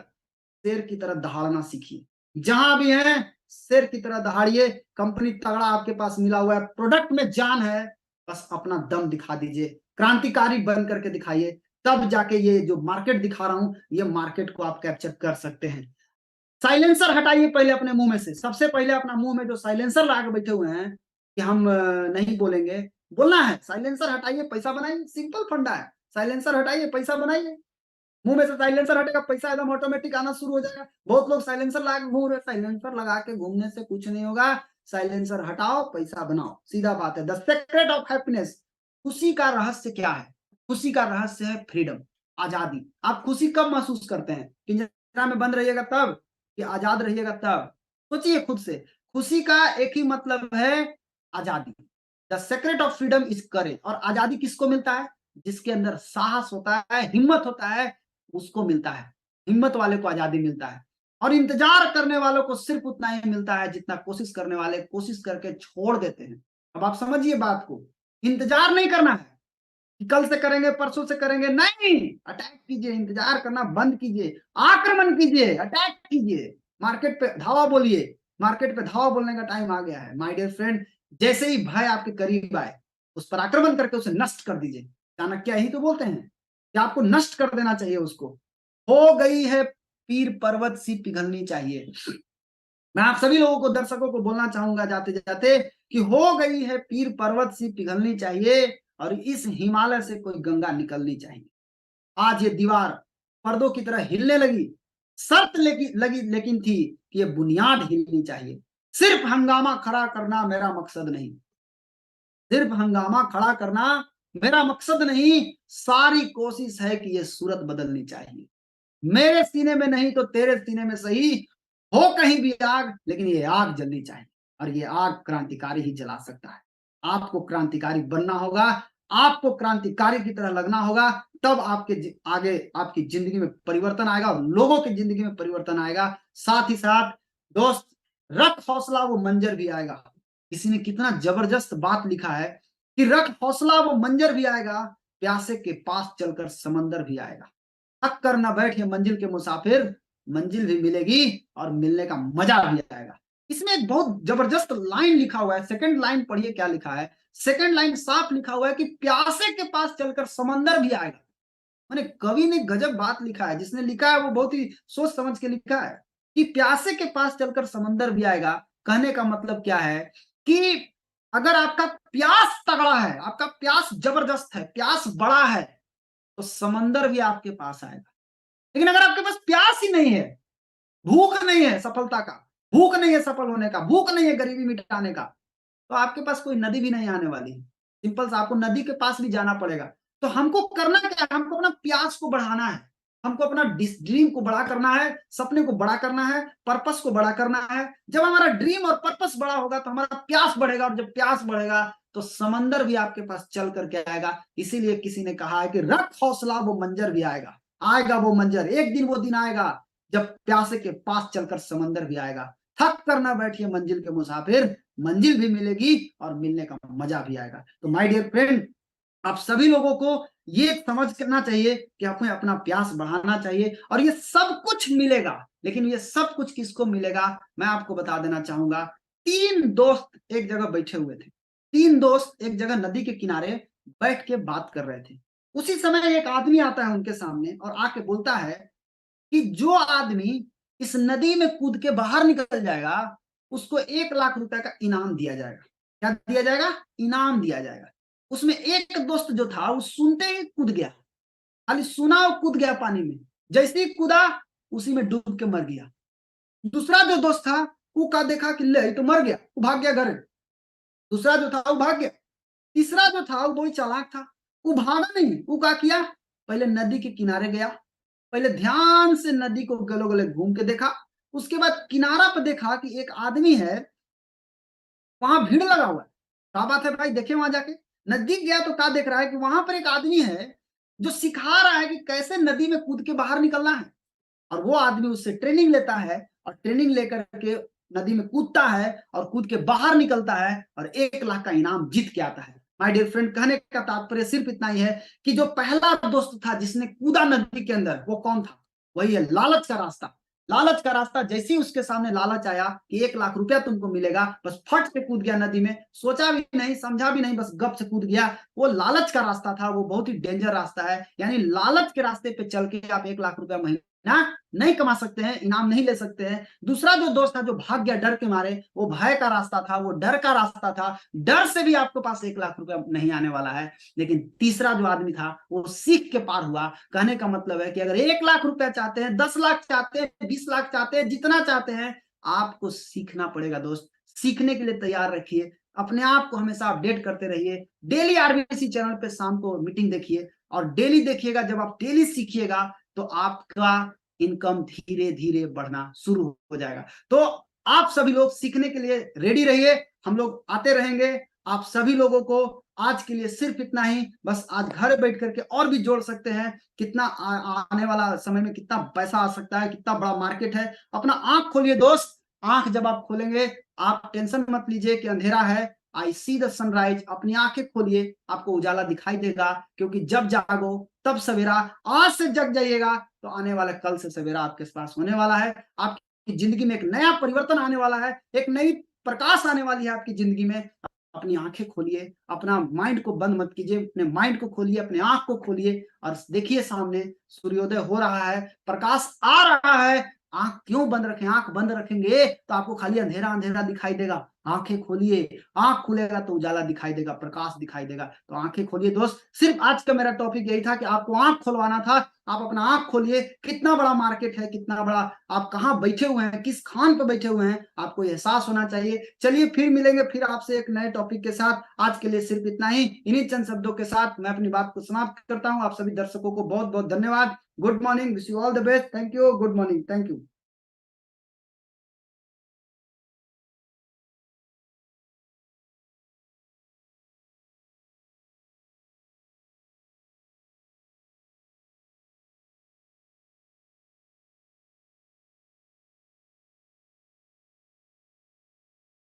शेर की तरह दहाड़ना सीखिए, जहां भी है शेर की तरह दहाड़िए। कंपनी तगड़ा आपके पास मिला हुआ है, प्रोडक्ट में जान है, बस अपना दम दिखा दीजिए, क्रांतिकारी बन करके दिखाइए। तब जाके ये जो मार्केट दिखा रहा हूं, ये मार्केट को आप कैप्चर कर सकते हैं। साइलेंसर हटाइए पहले अपने मुंह में से। सबसे पहले अपना मुंह में जो साइलेंसर लगा के बैठे हुए हैं कि हम नहीं बोलेंगे, बोलना है। साइलेंसर हटाइए, पैसा बनाइए, सिंपल फंडा है। साइलेंसर हटाइए, पैसा बनाइए। मुंह में से साइलेंसर हटेगा, पैसा एकदम ऑटोमेटिक आना शुरू हो जाएगा। बहुत लोग साइलेंसर लगा के घूम रहे, साइलेंसर लगा के घूमने से कुछ नहीं होगा। साइलेंसर हटाओ, पैसा बनाओ, सीधा बात है। द सीक्रेट ऑफ हैप्पीनेस, खुशी का रहस्य क्या है? खुशी का रहस्य है फ्रीडम, आजादी। आप खुशी कब महसूस करते हैं? पिंजरा में बंद रहिएगा तब कि आजाद रहिएगा तब? सोचिए खुद से। खुशी का एक ही मतलब है, आजादी। The secret of freedom is करेज। और आजादी किसको मिलता है? जिसके अंदर साहस होता है, हिम्मत होता है, उसको मिलता है। हिम्मत वाले को आजादी मिलता है। और इंतजार करने वालों को सिर्फ उतना ही मिलता है जितना कोशिश करने वाले कोशिश करके छोड़ देते हैं। अब आप समझिए बात को। इंतजार नहीं करना है कि कल से करेंगे, परसों से करेंगे, नहीं। अटैक कीजिए, इंतजार करना बंद कीजिए, आक्रमण कीजिए, अटैक कीजिए, मार्केट पे धावा बोलिए। मार्केट पे धावा बोलने का टाइम आ गया है माय डियर फ्रेंड। जैसे ही भय आपके करीब आए, उस पर आक्रमण करके उसे नष्ट कर दीजिए। चाणक्य यही तो बोलते हैं कि आपको नष्ट कर देना चाहिए उसको। हो गई है पीर पर्वत सी पिघलनी चाहिए। मैं आप सभी लोगों को, दर्शकों को बोलना चाहूंगा जाते जाते कि हो गई है पीर पर्वत सी पिघलनी चाहिए और इस हिमालय से कोई गंगा निकलनी चाहिए। आज ये दीवार पर्दों की तरह हिलने लगी, शर्त लेकिन थी कि ये बुनियाद हिलनी चाहिए। सिर्फ हंगामा खड़ा करना मेरा मकसद नहीं, सिर्फ हंगामा खड़ा करना मेरा मकसद नहीं, सारी कोशिश है कि ये सूरत बदलनी चाहिए। मेरे सीने में नहीं तो तेरे सीने में सही, हो कहीं भी आग, लेकिन ये आग जलनी चाहिए। और ये आग क्रांतिकारी ही जला सकता है। आपको क्रांतिकारी बनना होगा, आपको क्रांतिकारी की तरह लगना होगा, तब आपके आगे आपकी जिंदगी में परिवर्तन आएगा और लोगों की जिंदगी में परिवर्तन आएगा। साथ ही साथ दोस्त, रख हौसला वो मंजर भी आएगा। किसी ने कितना जबरदस्त बात लिखा है कि रख हौसला वो मंजर भी आएगा, प्यासे के पास चलकर समंदर भी आएगा। थक कर न बैठे मंजिल के मुसाफिर, मंजिल भी मिलेगी और मिलने का मजा भी आएगा। इसमें एक बहुत जबरदस्त लाइन लिखा हुआ है। सेकंड लाइन पढ़िए क्या लिखा है। सेकंड लाइन साफ लिखा हुआ है कि प्यासे के पास चलकर समंदर भी आएगा। माने कवि ने गजब बात लिखा है। जिसने लिखा है वो बहुत ही सोच समझ के लिखा है कि प्यासे के पास चलकर समंदर भी आएगा। कहने का मतलब क्या है कि अगर आपका प्यास तगड़ा है, आपका प्यास जबरदस्त है, प्यास बड़ा है, तो समंदर भी आपके पास आएगा। लेकिन अगर आपके पास प्यास ही नहीं है, भूख नहीं है सफलता का, भूख नहीं है सफल होने का, भूख नहीं है गरीबी मिटाने का, तो आपके पास कोई नदी भी नहीं आने वाली है। सिंपल सा आपको नदी के पास भी जाना पड़ेगा। तो हमको करना क्या है? हमको अपना प्यास को बढ़ाना है, हमको अपना ड्रीम को बड़ा करना है, सपने को बड़ा करना है, पर्पस को बड़ा करना है। जब हमारा ड्रीम और पर्पस बड़ा होगा तो हमारा प्यास बढ़ेगा, और जब प्यास बढ़ेगा तो समंदर भी आपके पास चल करके आएगा। इसीलिए किसी ने कहा है कि रख हौसला वो मंजर भी आएगा। आएगा वो मंजर, एक दिन वो दिन आएगा जब प्यासे के पास चलकर समंदर भी आएगा। थक कर ना बैठिए मंजिल के मुसाफिर, मंजिल भी मिलेगी और मिलने का मजा भी आएगा। तो माय डियर फ्रेंड, आप सभी लोगों को ये समझ करना चाहिए कि हमें अपना प्यास बढ़ाना चाहिए और ये सब कुछ मिलेगा। लेकिन ये सब कुछ किसको मिलेगा, मैं आपको बता देना चाहूंगा। 3 दोस्त एक जगह बैठे हुए थे। 3 दोस्त एक जगह नदी के किनारे बैठ के बात कर रहे थे। उसी समय एक आदमी आता है उनके सामने और आके बोलता है कि जो आदमी इस नदी में कूद के बाहर निकल जाएगा उसको 1 लाख रुपए का इनाम दिया जाएगा। क्या दिया जाएगा? इनाम दिया जाएगा। उसमें एक दोस्त जो था वो सुनते ही कूद गया, खाली सुना और कूद गया पानी में। जैसे ही कूदा उसी में डूब के मर गया। दूसरा जो दोस्त था वो का देखा कि ले तो मर गया, वो भाग गया घर। दूसरा जो था वो भाग गया। तीसरा जो था वो बहुत चालाक था, वो भागा नहीं, वो क्या किया, पहले नदी के किनारे गया, पहले ध्यान से नदी को गलो गले घूम के देखा। उसके बाद किनारा पर देखा कि एक आदमी है, वहां भीड़ लगा हुआ है। क्या बात है भाई, देखे वहां जाके। नजदीक गया तो क्या देख रहा है कि वहां पर एक आदमी है जो सिखा रहा है कि कैसे नदी में कूद के बाहर निकलना है। और वो आदमी उससे ट्रेनिंग लेता है और ट्रेनिंग लेकर के नदी में कूदता है और कूद के बाहर निकलता है और 1 लाख का इनाम जीत के आता है। माय डियर फ्रेंड, कहने का तात्पर्य सिर्फ इतना ही है कि जो पहला दोस्त था जिसने कूदा नदी के अंदर, वो कौन था? वही है लालच का रास्ता। लालच का रास्ता, जैसे ही उसके सामने लालच आया कि 1 लाख रुपया तुमको मिलेगा, बस फट से कूद गया नदी में, सोचा भी नहीं समझा भी नहीं, बस गप से कूद गया। वो लालच का रास्ता था, वो बहुत ही डेंजर रास्ता है। यानी लालच के रास्ते पे चल के आप 1 लाख रुपया महीना नहीं कमा सकते हैं, इनाम नहीं ले सकते हैं। दूसरा जो दोस्त था जो भाग गया डर के मारे, वो भय का रास्ता था, वो डर का रास्ता था। डर से भी आपके पास 1 लाख रुपया नहीं आने वाला है। लेकिन तीसरा जो आदमी था वो सीख के पार हुआ। कहने का मतलब है कि अगर 1 लाख रुपया चाहते हैं, 10 लाख चाहते हैं, 20 लाख चाहते हैं, जितना चाहते हैं, आपको सीखना पड़ेगा दोस्त। सीखने के लिए तैयार रखिए, अपने आप को हमेशा अपडेट करते रहिए। डेली आरबीसी चैनल पे शाम को मीटिंग देखिए और डेली देखिएगा। जब आप डेली सीखिएगा तो आपका इनकम धीरे धीरे बढ़ना शुरू हो जाएगा। तो आप सभी लोग सीखने के लिए रेडी रहिए, हम लोग आते रहेंगे। आप सभी लोगों को आज के लिए सिर्फ इतना ही, बस आज घर बैठ करके और भी जोड़ सकते हैं। कितना आने वाला समय में कितना पैसा आ सकता है, कितना बड़ा मार्केट है। अपना आंख खोलिए दोस्त। आंख जब आप खोलेंगे, आप टेंशन मत लीजिए कि अंधेरा है। आई सी द सनराइज। अपनी आंखें खोलिए, आपको उजाला दिखाई देगा। क्योंकि जब जागो तब सवेरा। आज से जग जाइएगा तो आने वाला कल से सवेरा आपके पास होने वाला है। आपकी जिंदगी में एक नया परिवर्तन आने वाला है, एक नई प्रकाश आने वाली है आपकी जिंदगी में। अपनी आंखें खोलिए, अपना माइंड को बंद मत कीजिए, अपने माइंड को खोलिए, अपने आंख को खोलिए और देखिए सामने सूर्योदय हो रहा है, प्रकाश आ रहा है। आंख क्यों बंद रखें? आंख बंद रखेंगे तो आपको खाली अंधेरा अंधेरा दिखाई देगा। आंखें खोलिए, आंख खुलेगा तो उजाला दिखाई देगा, प्रकाश दिखाई देगा। तो आंखें खोलिए दोस्त। सिर्फ आज का मेरा टॉपिक यही था कि आपको आंख खुलवाना था। आप अपना आंख खोलिए। कितना बड़ा मार्केट है, कितना बड़ा, आप कहाँ बैठे हुए हैं, किस खान पर बैठे हुए हैं, आपको एहसास होना चाहिए। चलिए फिर मिलेंगे, फिर आपसे एक नए टॉपिक के साथ। आज के लिए सिर्फ इतना ही। इन्हीं चंद शब्दों के साथ मैं अपनी बात को समाप्त करता हूँ। आप सभी दर्शकों को बहुत बहुत धन्यवाद। Good morning, wish you all the best. Thank you. Good morning. Thank you.